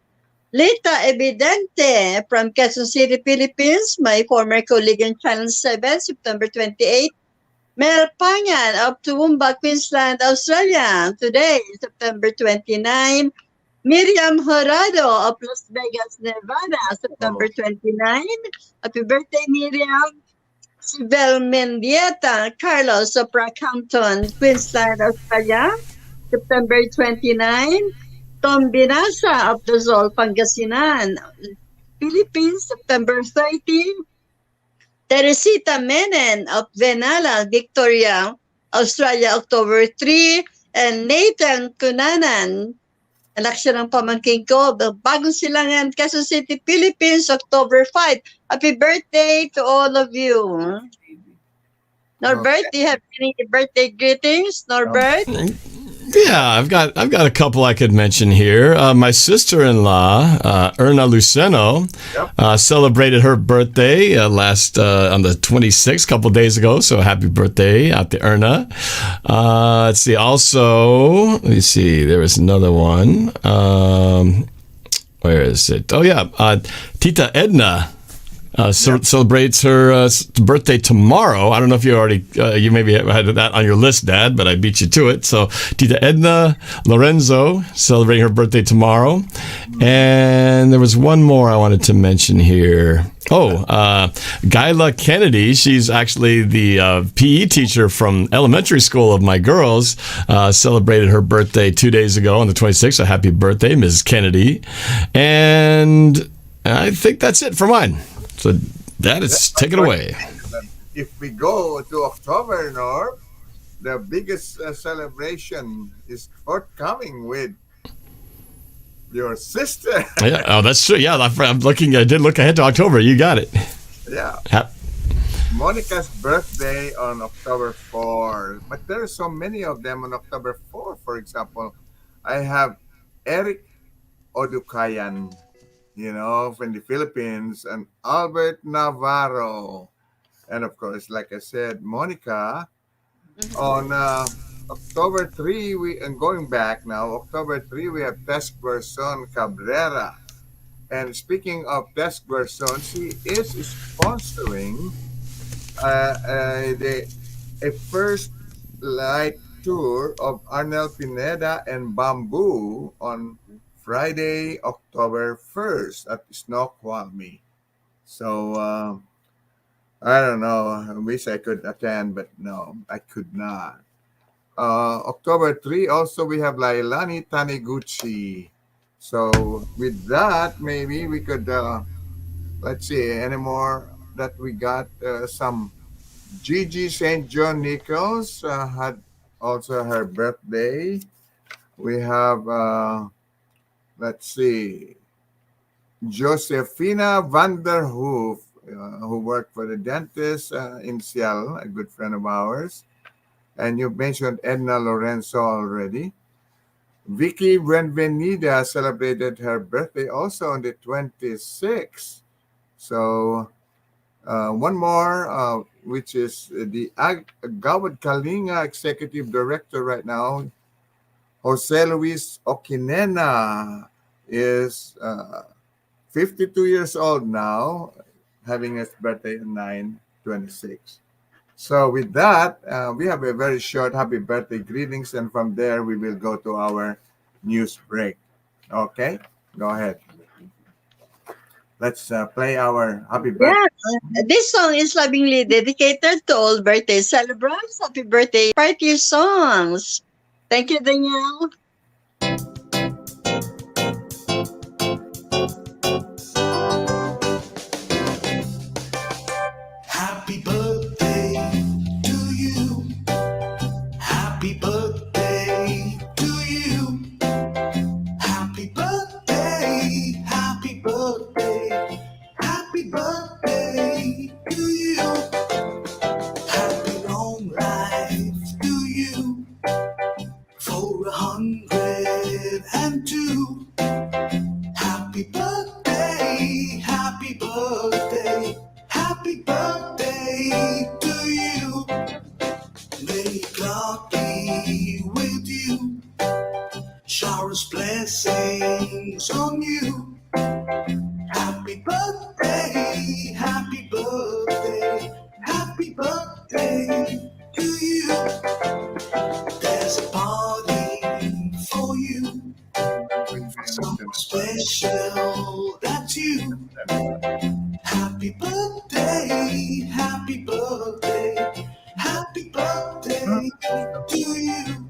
Lita Evidente from Quezon City, Philippines, my former colleague in Channel 7, September 28. Mel Pangan of Toowoomba, Queensland, Australia, today, September 29. Miriam Horado of Las Vegas, Nevada, September 29. Happy birthday, Miriam. Sibel Mendieta Carlos of Rockhampton, Queensland, Australia, September 29. Tom Binasa of Dozol, Pangasinan, Philippines, September 30. Teresita Menen of Venala, Victoria, Australia, October 3. And Nathan Cunanan, anak siya ng pamangking ko, Bagong Silangan, Quezon City, Philippines, October 5. Happy birthday to all of you. Norbert, do you have any birthday greetings, Norbert? Yeah, I've got a couple I could mention here. My sister-in-law, Erna Luceno, celebrated her birthday last on the 26th, a couple days ago. So happy birthday out to Erna. Let's see. Also, there was another one. Where is it? Oh yeah, Tita Edna. Celebrates her birthday tomorrow. I don't know if you already, you maybe had that on your list, Dad, but I beat you to it. So Tita Edna Lorenzo celebrating her birthday tomorrow. And there was one more I wanted to mention here. Guyla Kennedy. She's actually the PE teacher from elementary school of my girls. Celebrated her birthday 2 days ago on the 26th. So happy birthday, Mrs. Kennedy. And I think that's it for mine. So that is, take it away. If we go to October, Norb, the biggest celebration is forthcoming with your sister. Yeah, oh, that's true. Yeah, I'm looking. I did look ahead to October. You got it. Yeah. Monica's birthday on October 4. But there are so many of them on October 4. For example, I have Eric Odukayan, from the Philippines, and Albert Navarro. And of course, like I said, Monica. On October 3, going back now, October 3, we have Tess Gerson Cabrera. And speaking of Tess Gerson, she is sponsoring a first light tour of Arnel Pineda and Bamboo on Friday, October 1st at Snoqualmie. So, I don't know. I wish I could attend, but no, I could not. October 3, also we have Lailani Taniguchi. So, with that, maybe we could, let's see, any more that we got. Some Gigi St. John Nichols had also her birthday. We have... let's see, Josefina Vanderhoof, who worked for the dentist in Seattle, a good friend of ours. And you mentioned Edna Lorenzo already. Vicky Buenvenida celebrated her birthday also on the 26th. So one more, which is the Gawad Kalinga Executive Director right now, Jose Luis Okinena, is 52 years old now, having his birthday on 9/26. So with that, we have a very short happy birthday greetings, and from there we will go to our news break. Okay, go ahead. Let's play our happy birthday. Yeah, this song is lovingly dedicated to all birthday celebrants. Happy birthday party songs. Thank you, Danielle. Happy birthday to you. Happy birthday to you. Happy birthday. for 102. Happy birthday, happy birthday, happy birthday to you. May God be with you, showers blessings on you. Happy birthday, happy birthday, happy birthday to you. There's a party for you, something special, that's you. Happy birthday, happy birthday, happy birthday to you.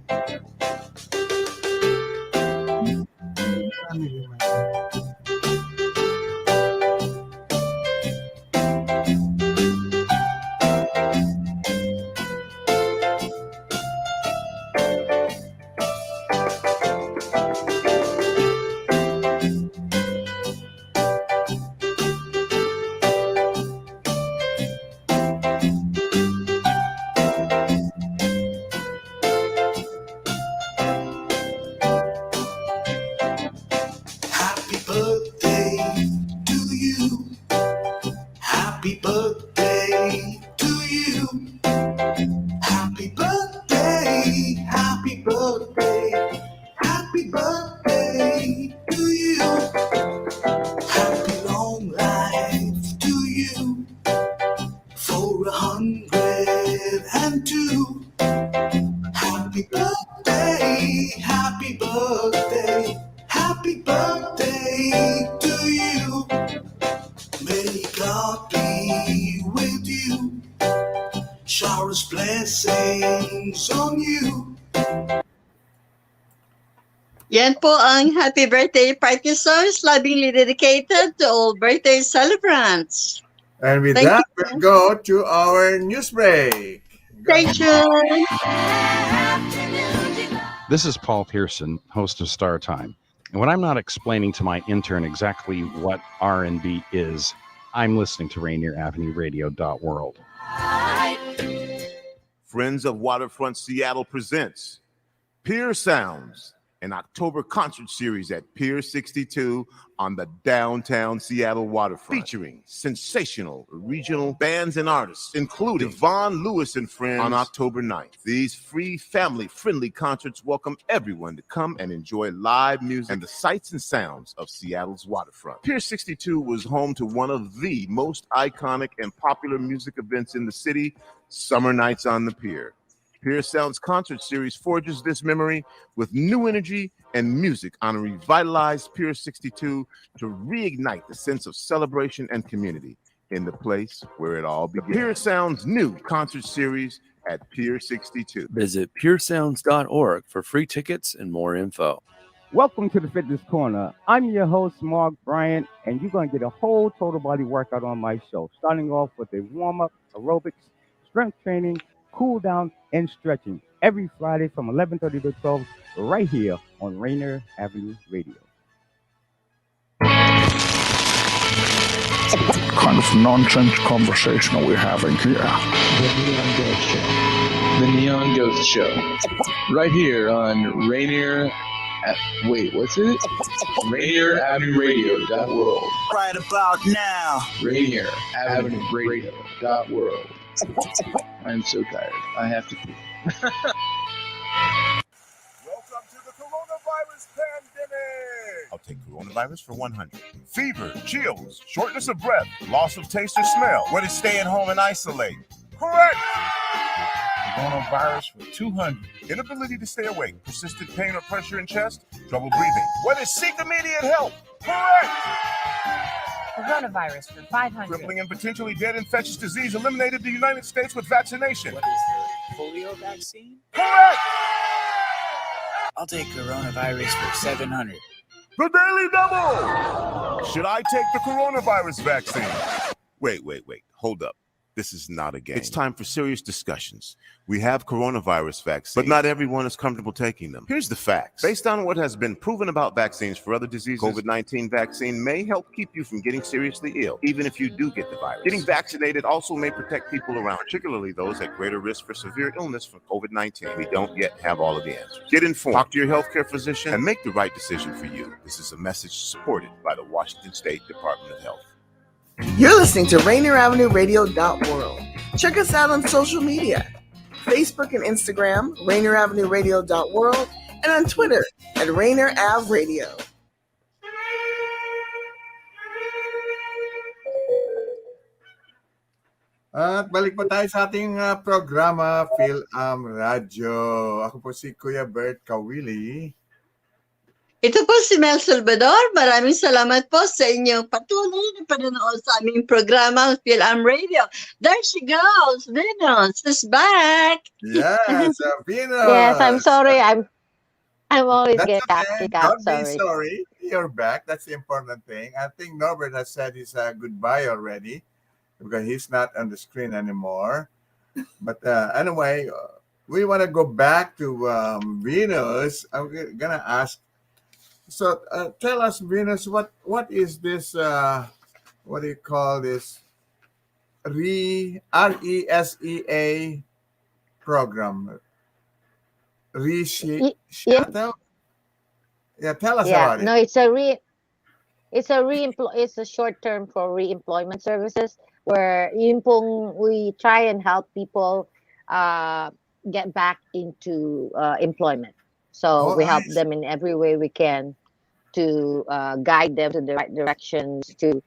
Happy birthday to you. Happy birthday to you. Happy birthday, happy birthday, happy birthday to you. Happy long life to you for 102. Happy birthday, happy birthday, happy birthday to you. May God be with you, showers blessings on you. Yan po ang happy birthday party songs lovingly dedicated to all birthday celebrants. And with Thank that, you. we'll go to our news break. Stay tuned. This is Paul Pearson, host of Star Time. And when I'm not explaining to my intern exactly what R&B is, I'm listening to Rainier Avenue Radio.world. Friends of Waterfront Seattle presents Pier Sounds, an October concert series at Pier 62 on the downtown Seattle waterfront, featuring sensational regional bands and artists, including Devon Lewis and Friends on October 9th. These free, family-friendly concerts welcome everyone to come and enjoy live music and the sights and sounds of Seattle's waterfront. Pier 62 was home to one of the most iconic and popular music events in the city, Summer Nights on the Pier. Pier Sounds concert series forges this memory with new energy and music on a revitalized Pier 62 to reignite the sense of celebration and community in the place where it all began. The Pier Sounds new concert series at Pier 62. Visit puresounds.org for free tickets and more info. Welcome to the Fitness Corner. I'm your host, Mark Bryant, and you're going to get a whole total body workout on my show, starting off with a warm-up, aerobics, strength training, cool down, and stretching every Friday from 11:30 to 12 right here on Rainier Avenue Radio. Kind of nonsense conversation are we having here? The Neon Ghost Show. Right here on Rainier. What's it? Rainier Avenue Radio.world. Right about now. Rainier Avenue Radio.world. I'm so tired. I have to pee. Welcome to the coronavirus pandemic. I'll take coronavirus for 100. Fever, chills, shortness of breath, loss of taste or smell. What is staying home and isolate? Correct. Coronavirus for 200. Inability to stay awake, persistent pain or pressure in chest, trouble breathing. What is seek immediate help? Correct. Coronavirus for 500. Crippling and potentially dead infectious disease eliminated the United States with vaccination. What is the polio vaccine? Correct. I'll take coronavirus for 700. The Daily Double. Should I take the coronavirus vaccine? Wait. Hold up. This is not a game. It's time for serious discussions. We have coronavirus vaccines, but not everyone is comfortable taking them. Here's the facts. Based on what has been proven about vaccines for other diseases, COVID-19 vaccine may help keep you from getting seriously ill, even if you do get the virus. Getting vaccinated also may protect people around, particularly those at greater risk for severe illness from COVID-19. We don't yet have all of the answers. Get informed, talk to your healthcare physician, and make the right decision for you. This is a message supported by the Washington State Department of Health. You're listening to RainierAvenueRadio.world. Check us out on social media, Facebook and Instagram, RainierAvenueRadio.world, and on Twitter at Rainier Ave Radio. At balik po tayo sa ating programa, Fil-Am Radyo. Ako po si Kuya Bert Caoili. Ito po si Mel Salvador. Maraming salamat po sa inyong patuloy na panonood sa aming programa, Fil-Am Radio. There she goes. Venus is back. Yes, Venus. Yes, I'm sorry. I'm always That's getting okay. up. Don't be sorry. You're back. That's the important thing. I think Norbert has said his goodbye already because he's not on the screen anymore. But anyway, we want to go back to Venus. I'm going to ask. So tell us, Venus, what is this, what do you call this, RESEA program? Reshadow? Yeah, tell us about it. No, it's a short term for re-employment services where we try and help people get back into employment. So we help them in every way we can to guide them to the right directions, to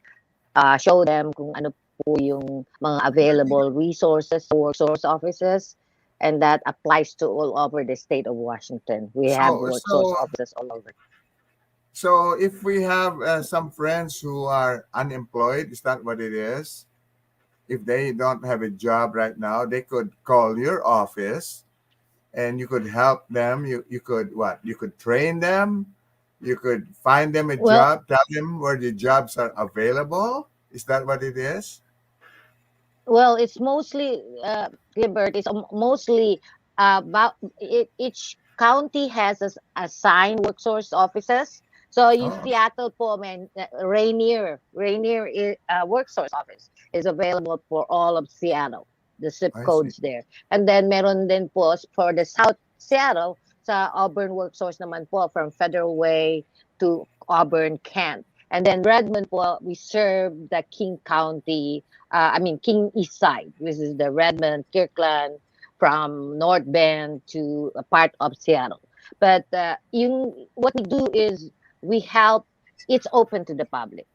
show them kung ano po yung mga available resources, workforce offices, and that applies to all over the state of Washington. We have workforce offices all over. So if we have some friends who are unemployed, is that what it is? If they don't have a job right now, they could call your office and you could help them. You could what? You could train them. You could find them a job, tell them where the jobs are available. Is that what it is? Well, it's mostly, Gilbert, it's mostly about each county has assigned workforce offices. So in Seattle po, Rainier workforce office is available for all of Seattle, the zip codes there. And then meron din po for the South Seattle, sa Auburn workforce naman po from Federal Way to Auburn Kent. And then Redmond po, we serve the King County, King East Side, which is the Redmond, Kirkland, from North Bend to a part of Seattle. But what we do is we help, it's open to the public.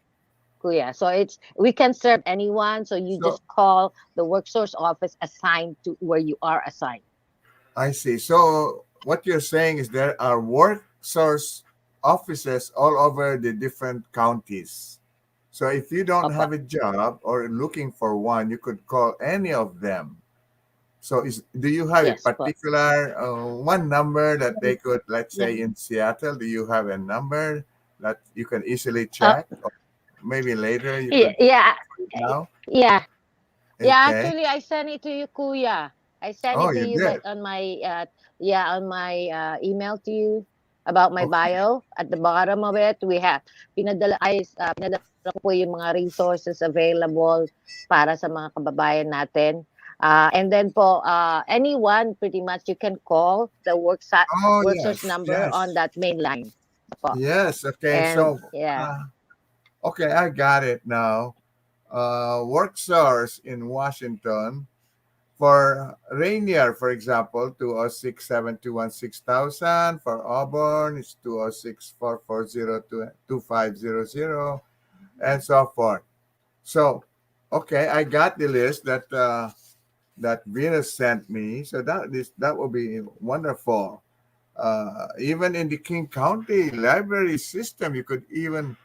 Kuya. So we can serve anyone. So you just call the workforce office assigned to where you are assigned. I see. So what you're saying is there are workforce offices all over the different counties. So if you don't have a job or looking for one, you could call any of them. So do you have a particular one number that they could, let's say in Seattle, do you have a number that you can easily check? Or maybe later you could now? Yeah. Okay. Yeah, actually I sent it to you, Kuya. I sent it to you on my email to you about my bio. At the bottom of it, we have pinadala ko po yung mga resources available para sa mga kababayan natin. And then po, anyone pretty much you can call the workforce number on that main line. Po. Yes. Okay. And, okay, I got it now. Worksource in Washington for Rainier, for example, 206-721-6000. For Auburn, it's 206-440-2500, and so forth. So, okay, I got the list that that Venus sent me. So that will be wonderful. Even in the King County library system, you could even,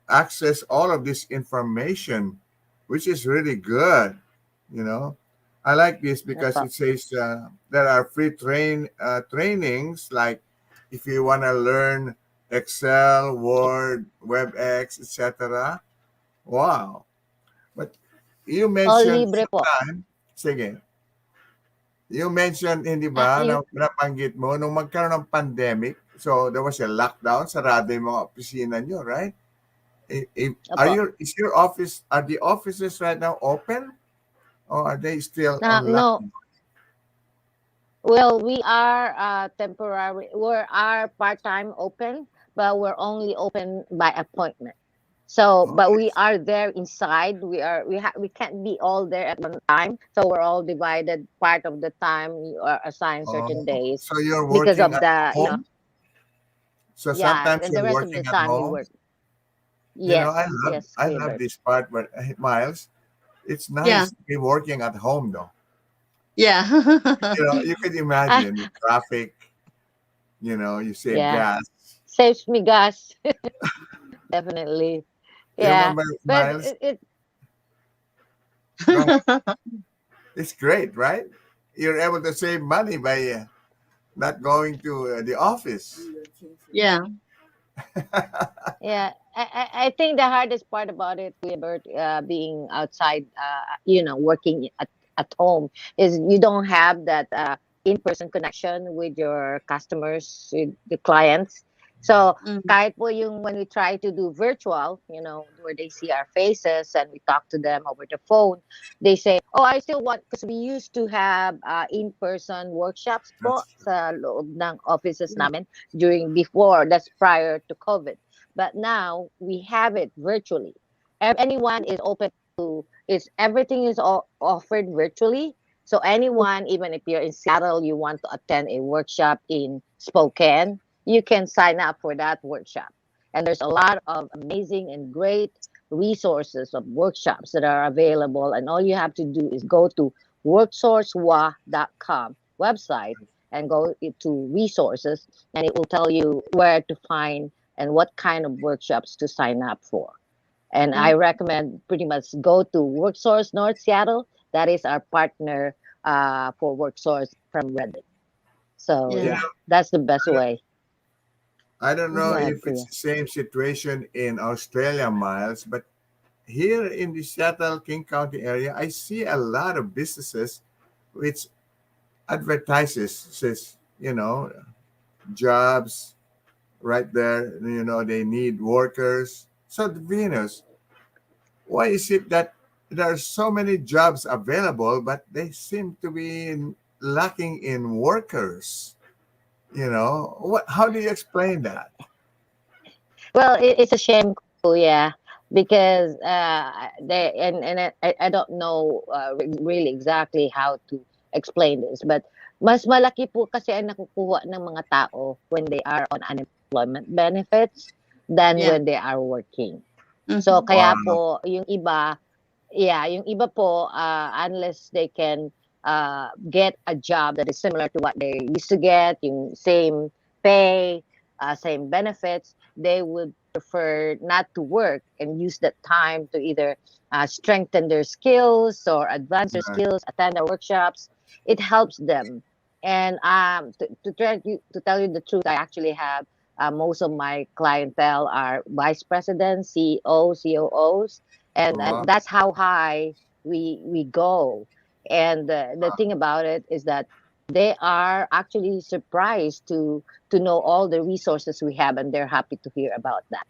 access all of this information, which is really good. I like this because it says there are free trainings, like if you want to learn Excel, Word, WebEx, etc. Wow. But you All mentioned libre po. sometime, sige, you mentioned, hindi ba, na napanggit mo, nung magkaroon ng pandemic, so there was a lockdown, sarado yung mga opisina nyo, right? Are the offices right now open? Or are they still on No. lockdown? Well, we are temporary. We are part-time open, but we're only open by appointment. So, but we are there inside. We can't be all there at one time. So we're all divided. Part of the time you are assigned certain days. So you're because working of the at home? So sometimes and the you're rest of working the at time we home? work. You know, Yes, I Kuya love Bert. this part, but Miles, it's nice Yeah. to be working at home, though. Yeah. You know, you can imagine the traffic. You know, you save Yeah. gas. Saves me gas. Definitely. You Yeah, remember, but Miles? it It's great, right? You're able to save money by not going to the office. Yeah. Yeah, I think the hardest part about it, Kuya Bert, being outside, working at home, is you don't have that in-person connection with your customers, with the clients. So, kahit po yung when we try to do virtual, where they see our faces and we talk to them over the phone, they say, oh, I still want, because we used to have in-person workshops po sa loob ng offices namin before, that's prior to COVID. But now we have it virtually. Anyone is open to, everything is all offered virtually. So anyone, even if you're in Seattle, you want to attend a workshop in Spokane, you can sign up for that workshop. And there's a lot of amazing and great resources of workshops that are available. And all you have to do is go to worksourcewa.com website and go to resources, and it will tell you where to find and what kind of workshops to sign up for. And I recommend pretty much go to WorkSource North Seattle. That is our partner for WorkSource from Reddit. So that's the best way. I don't know Go ahead, if it's the same situation in Australia, Miles, but here in the Seattle King County area, I see a lot of businesses which says, jobs right there. They need workers. So, Venus, why is it that there are so many jobs available, but they seem to be lacking in workers? How do you explain that? Well, it's a shame, Kuya, because I don't know really exactly how to explain this, but mas malaki po kasi ang nakukuha ng mga tao when they are on unemployment benefits than when they are working. So kaya po yung iba po unless they can get a job that is similar to what they used to get, yung same pay, same benefits, they would prefer not to work and use that time to either strengthen their skills or advance their skills, attend their workshops. It helps them. And to tell you the truth, I actually have most of my clientele are vice presidents, CEOs, COOs, and that's how high we go. And the thing about it is that they are actually surprised to know all the resources we have, and they're happy to hear about that.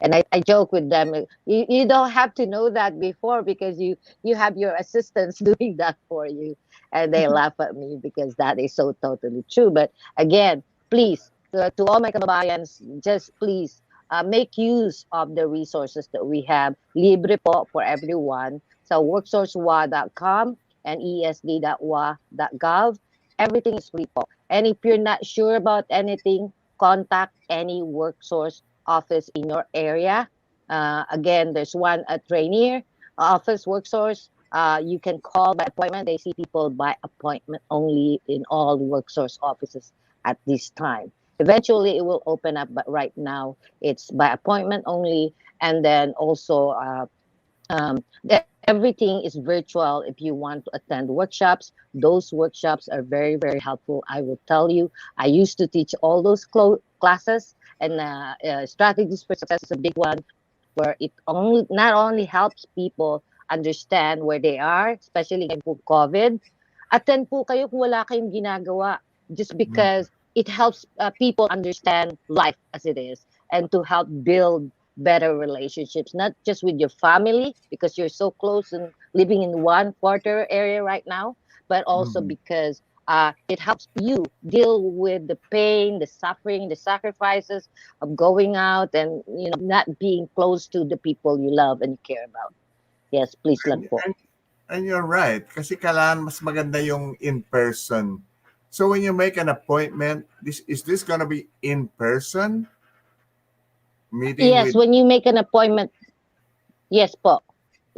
And I joke with them, you don't have to know that before because you have your assistants doing that for you. And they laugh at me because that is so totally true. But again, please, to all my kababayans, just please make use of the resources that we have. Libre po for everyone. So worksourcewa.com and esd.wa.gov. Everything is free po. And if you're not sure about anything, contact any WorkSource office in your area. Again, there's one at Rainier office, WorkSource. You can call by appointment. They see people by appointment only in all WorkSource offices at this time. Eventually, it will open up, but right now, it's by appointment only. And then also, everything is virtual. If you want to attend workshops, those workshops are very, very helpful. I will tell you, I used to teach all those classes, and Strategies for Success is a big one, where it not only helps people understand where they are, especially ngayon po COVID. Attend po kayo kung wala kayong ginagawa, just because it helps people understand life as it is, and to help build better relationships, not just with your family, because you're so close and living in one quarter area right now, but also because it helps you deal with the pain, the suffering, the sacrifices of going out and not being close to the people you love and care about. Yes, please lang po. And you're right, kasi kailangan mas maganda yung in person. So when you make an appointment, is this gonna be in person meeting? Yes, when you make an appointment. Yes po.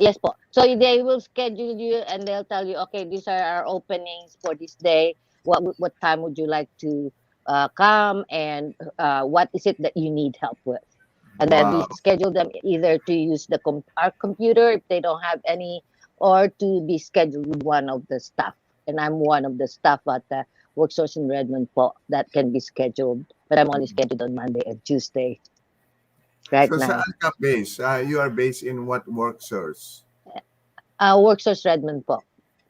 Yes po. So they will schedule you and they'll tell you, okay, these are our openings for this day. What time would you like to come, and what is it that you need help with? And then we schedule them either to use our computer if they don't have any, or to be scheduled with one of the staff. And I'm one of the staff at the WorkSource in Redmond po that can be scheduled. But I'm only scheduled on Monday and Tuesday. Right so now. Saan ka based? You are based in what WorkSource? WorkSource Redmond po.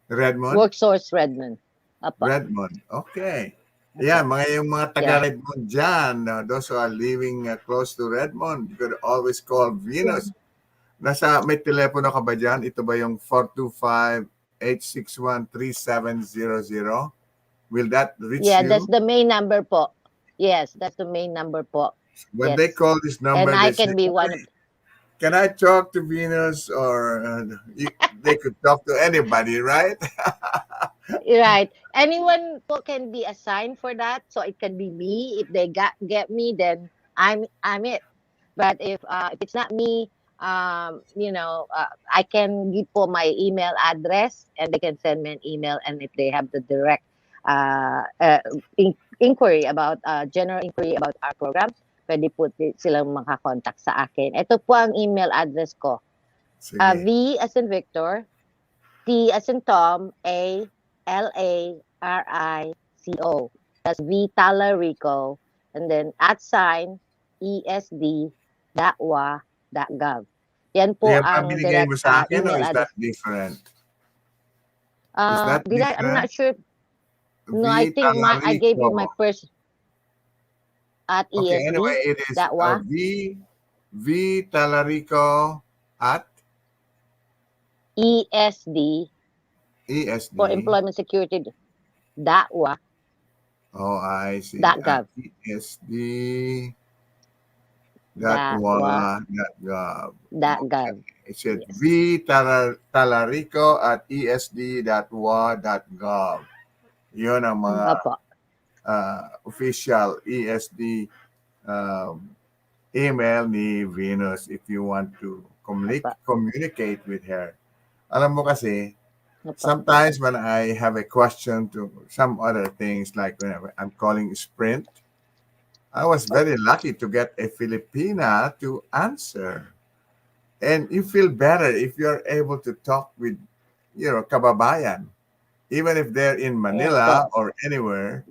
Redmond? WorkSource Redmond. Apa. Redmond. Okay. Yeah, yung mga taga-Redmond dyan, those who are living close to Redmond, you could always call Venus. May telepono ka ba dyan? Ito ba yung 425-861-3700? Will that reach you? Yeah, that's the main number po. Yes, that's the main number po. When they call this number, and I can be one of. Can I talk to Venus, or they could talk to anybody, right? Right. Anyone can be assigned for that, so it can be me. If they get me, then I'm it. But if it's not me, I can give po my email address, and they can send me an email. And if they have the direct inquiry about general inquiry about our program, pwede po silang makakontakt sa akin. Ito po ang email address ko. V as in Victor, T as in Tom, A, L-A-R-I-C-O. That's V Talarico. And then @esd.wa.gov. Yan po ang direct mo sa akin, email or is address. that different? I'm not sure. No, I think I gave you my first at ESD. Okay, anyway, it is V Talarico at ESD. ESD. For Employment Security. .wa. Oh, I see. .gov. ESD. .wa.gov. .gov. It said V Talarico at ESD.wa.gov. Yun ang mga official ESD email ni Venus if you want to communicate with her. Alam mo kasi, sometimes when I have a question to some other things, like when I'm calling Sprint, I was very lucky to get a Filipina to answer. And you feel better if you're able to talk with, kababayan. Even if they're in Manila or anywhere,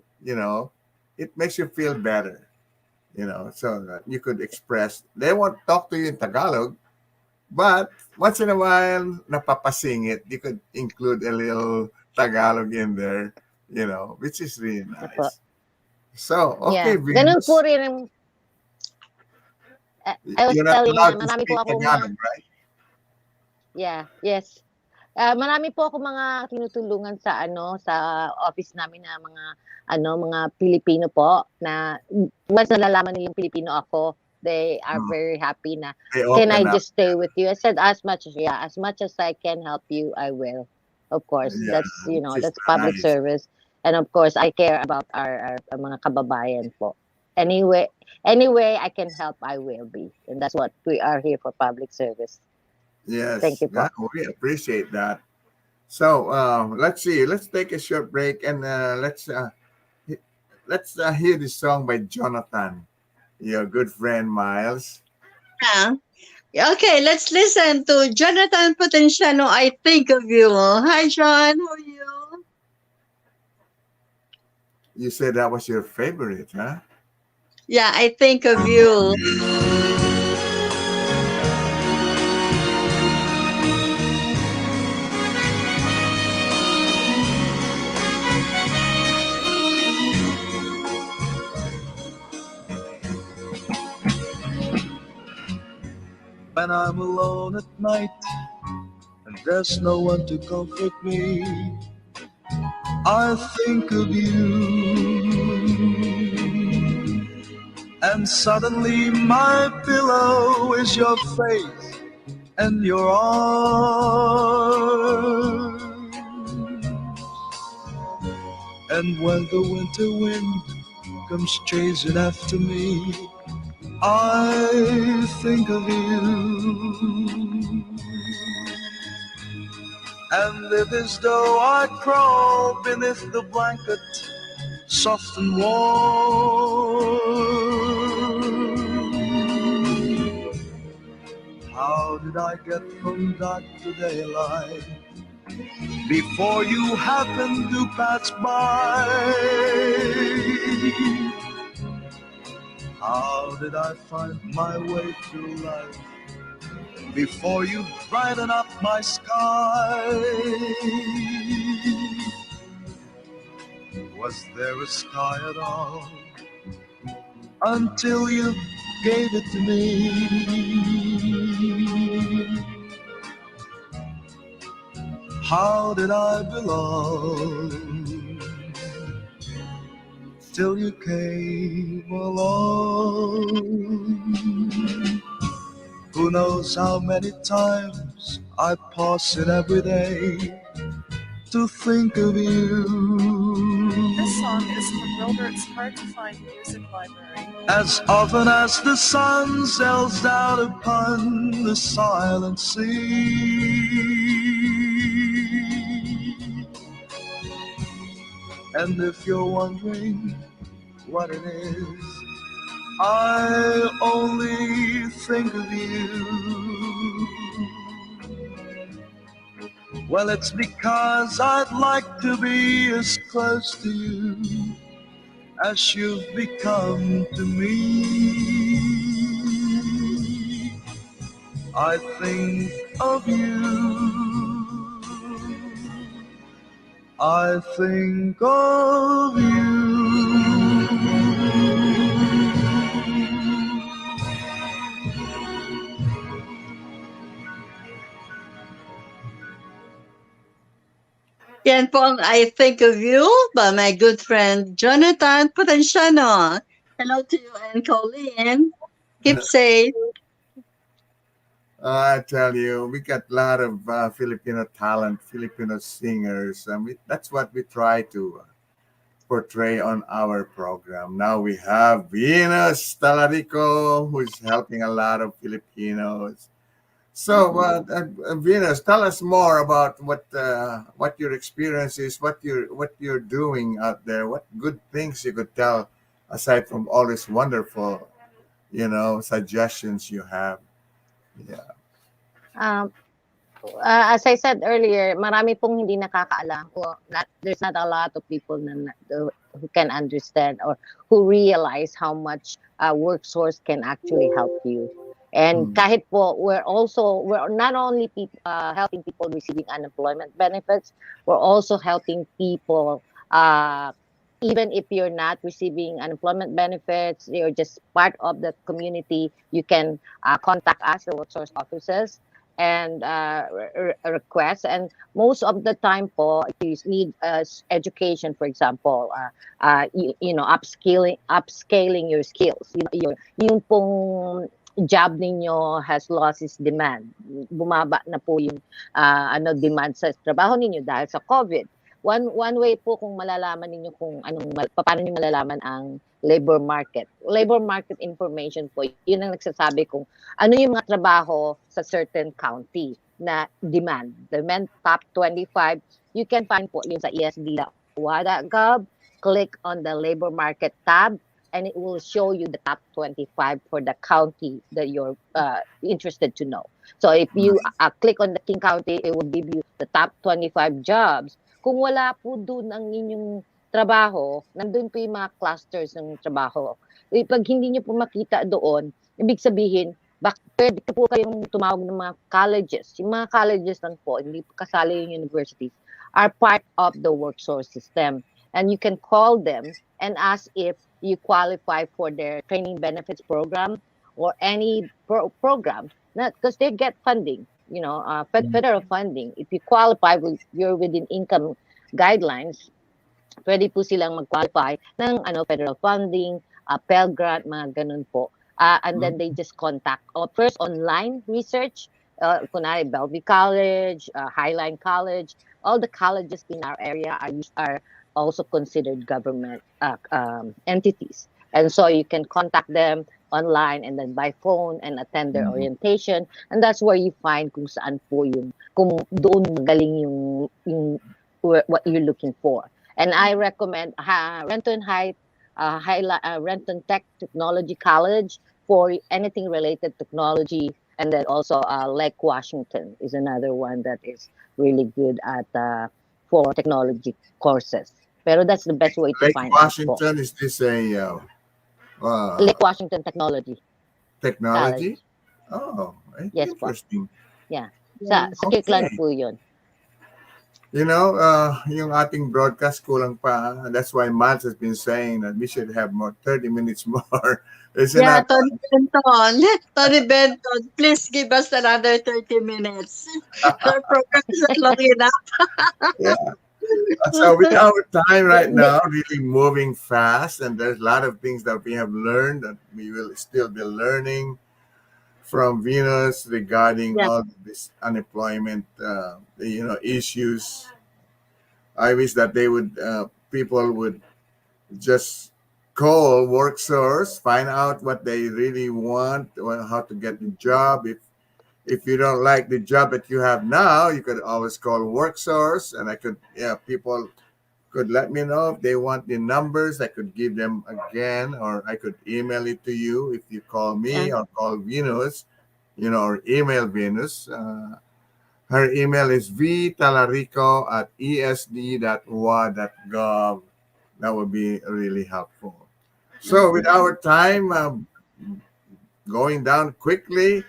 it makes you feel better, so that you could express. They won't talk to you in Tagalog, but once in a while, napapasingit, you could include a little Tagalog in there, which is really nice. So, okay, Venus. Ganun po rin. I was You're not telling allowed you, to marami speak po ako Tagalog, right? Yes. Marami po ako mga tinutulungan sa office namin na mga Pilipino po na once nalalaman nila yung Pilipino ako, they are very happy na can I just stay with you? I said as much as I can help you, I will. Of course, that's that's public service, and of course I care about our mga kababayan po. Anyway, I can help, I will be, and that's what we are here for, public service. Yes, thank you. We appreciate that. So let's see. Let's take a short break, and let's hear this song by Jonathan, your good friend Miles. Okay, let's listen to Jonathan Potenciano. I think of you. Hi, John. How are you? You said that was your favorite, huh? Yeah, I think of you. when I'm alone at night and there's no one to comfort me. I think of you, and suddenly my pillow is your face and your arms. And when the winter wind comes chasing after me, I think of you. And it is though I crawl beneath the blanket, soft and warm. How did I get from dark to daylight before you happened to pass by? How did I find my way through life before you brighten up my sky? Was there a sky at all until you gave it to me? How did I belong till you came along? Who knows how many times I pause it every day to think of you. This song is from Gilbert's Hard to Find Music Library. As often as the sun sails down upon the silent sea. And if you're wondering what it is, I only think of you. Well, it's because I'd like to be as close to you as you've become to me. I think of you. I think of you. Yan po ang I Think of You by my good friend Jonathan Potenciano. Hello to you and Colleen. Keep safe. I tell you, we got a lot of Filipino talent, Filipino singers, and that's what we try to portray on our program. Now we have Venus Talarico, who's helping a lot of Filipinos. So, Venus, tell us more about what your experience is, what you're doing out there, what good things you could tell aside from all these wonderful, suggestions you have. Yeah. As I said earlier, marami pong hindi nakakaalam. There's not a lot of people who can understand or who realize how much WorkSource can actually help you. And kahit po, we're not only helping people receiving unemployment benefits, we're also helping people, even if you're not receiving unemployment benefits, you're just part of the community, you can contact us, the WorkSource offices, and request. And most of the time po, if you need education, for example, upscaling your skills, yung pong job ninyo has lost its demand. Bumaba na po yung demand sa trabaho ninyo dahil sa COVID. One way po kung malalaman ninyo kung paano niyo malalaman ang labor market. Labor market information po, yun ang nagsasabi kung ano yung mga trabaho sa certain county na demand. Demand top 25, you can find po yun sa esd.wa.gov. Click on the labor market tab, and it will show you the top 25 for the county that you're interested to know. So if you click on the King County, it will give you the top 25 jobs. Kung wala po doon ang inyong trabaho, nandun po yung mga clusters ng trabaho. Pag hindi nyo po makita doon, ibig sabihin, pwede po kayong tumawag ng mga colleges. Yung mga colleges lang po, hindi po kasali yung universities, are part of the WorkSource system. And you can call them and ask if you qualify for their training benefits program or any program not because they get funding, federal funding. If you qualify, you're within income guidelines, pwede po silang mag-qualify ng federal funding, Pell Grant, mga ganun po. And then they just contact first online research, kunwari Bellevue College, Highline College, all the colleges in our area are also considered government entities. And so you can contact them online and then by phone and attend their orientation. And that's where you find kung saan po kung doon magaling yung what you're looking for. And I recommend Renton Heights, Renton Tech Technology College for anything related technology. And then also Lake Washington is another one that is really good at for technology courses. Pero that's the best way to Lake find Washington, is this Lake Washington Technology technology? College. Oh, Yes po. interesting. Yeah. Sa Kirkland po yun. You know, yung ating broadcast kulang pa. That's why Miles has been saying that we should have more 30 minutes more. Yeah, Tony Benton. Tony Benton, please give us another 30 minutes. Our program is not long enough. Yeah. So with our time right now really moving fast, and there's a lot of things that we have learned that we will still be learning from Venus regarding all this unemployment, issues. I wish that people would just call work source, find out what they really want, how to get the job. If you don't like the job that you have now, you could always call work source, and people could let me know if they want the numbers. I could give them again, or I could email it to you if you call me or call Venus, or email Venus. Her email is vtalarico@esd.wa.gov. That would be really helpful. So with our time going down quickly,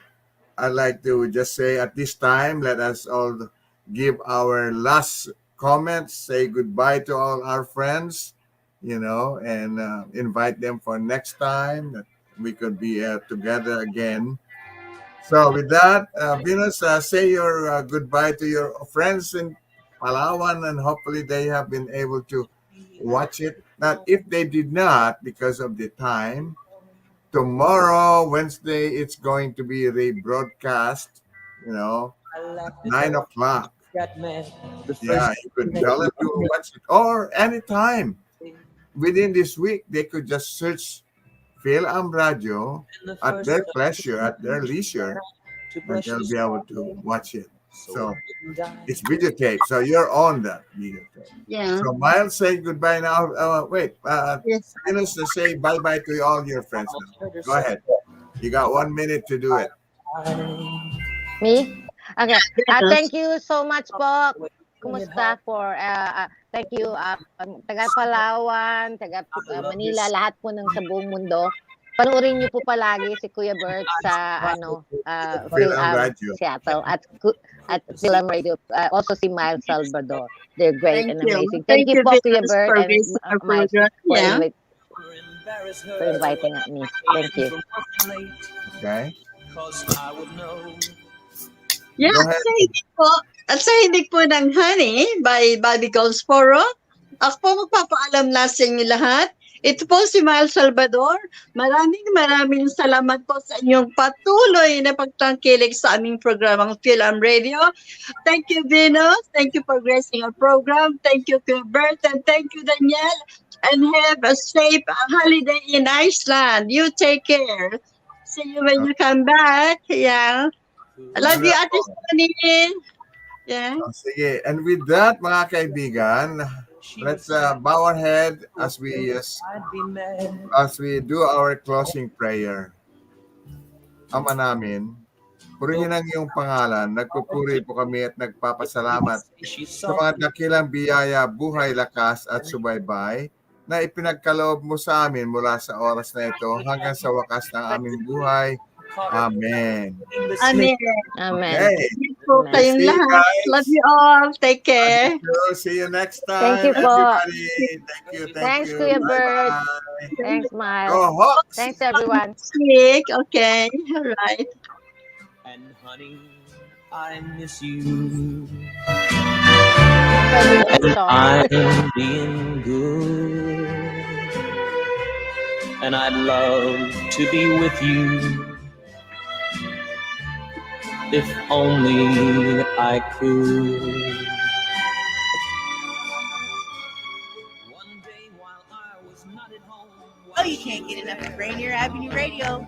I'd like to just say at this time, let us all give our last comments, say goodbye to all our friends, and invite them for next time that we could be together again. So with that, Venus, say your goodbye to your friends in Palawan, and hopefully they have been able to watch it. Now, if they did not, because of the time, tomorrow, Wednesday, it's going to be rebroadcast, 9 o'clock. Yeah, you could tell them to watch it. Or anytime within this week, they could just search Fil-Am Radio at their pleasure, at their leisure, and they'll be able to watch it. So it's videotape. So you're on that videotape. Yeah. So Miles, say goodbye now. Yes. Venus, say bye-bye to all your friends now. Go ahead. You got 1 minute to do it. Me? Okay. Thank you so much po. Kumusta for thank you taga Palawan, taga Manila, lahat po ng sa buong mundo. Panoorin niyo po palagi si Kuya Bert sa Fil-Am Radio. Seattle at Fil-Am Radio. Also si Miles Salvador. They're great and amazing. Thank you po Kuya Bert and Miles for inviting me. Thank you. Okay. Yeah, at sa hinig po ng Honey by Bobby Goldsboro, ako po magpapaalam na sa inyo lahat. Ito po si Miles Salvador. Maraming salamat po sa inyong patuloy na pagtangkilik sa aming programang Fil-Am Radio. Thank you, Venus. Thank you for gracing our program. Thank you, Kuya Bert, and thank you, Danielle. And have a safe holiday in Iceland. You take care. See you when you come back. Yeah. I love you, Ate Sonny. Yeah. Sige. And with that, mga kaibigan, let's bow our head as we do our closing prayer. Ama namin, purihin ang iyong pangalan. Nagpupuri po kami at nagpapasalamat sa mga dakilang biyaya, buhay, lakas at subaybay na ipinagkaloob mo sa amin mula sa oras na ito hanggang sa wakas ng aming buhay. Amen. Amen. Amen. Okay. Kayong lahat. Love you all. Take care. See you next time. Thank you po. Everybody. Thank you. Kuya Bert. Bye-bye. Thanks, Miles. Go Hawks. Thanks, everyone. Okay. All right. And honey, I miss you. And I'm being good. And I'd love to be with you. If only I could. Oh, you can't get enough of Rainier Avenue Radio.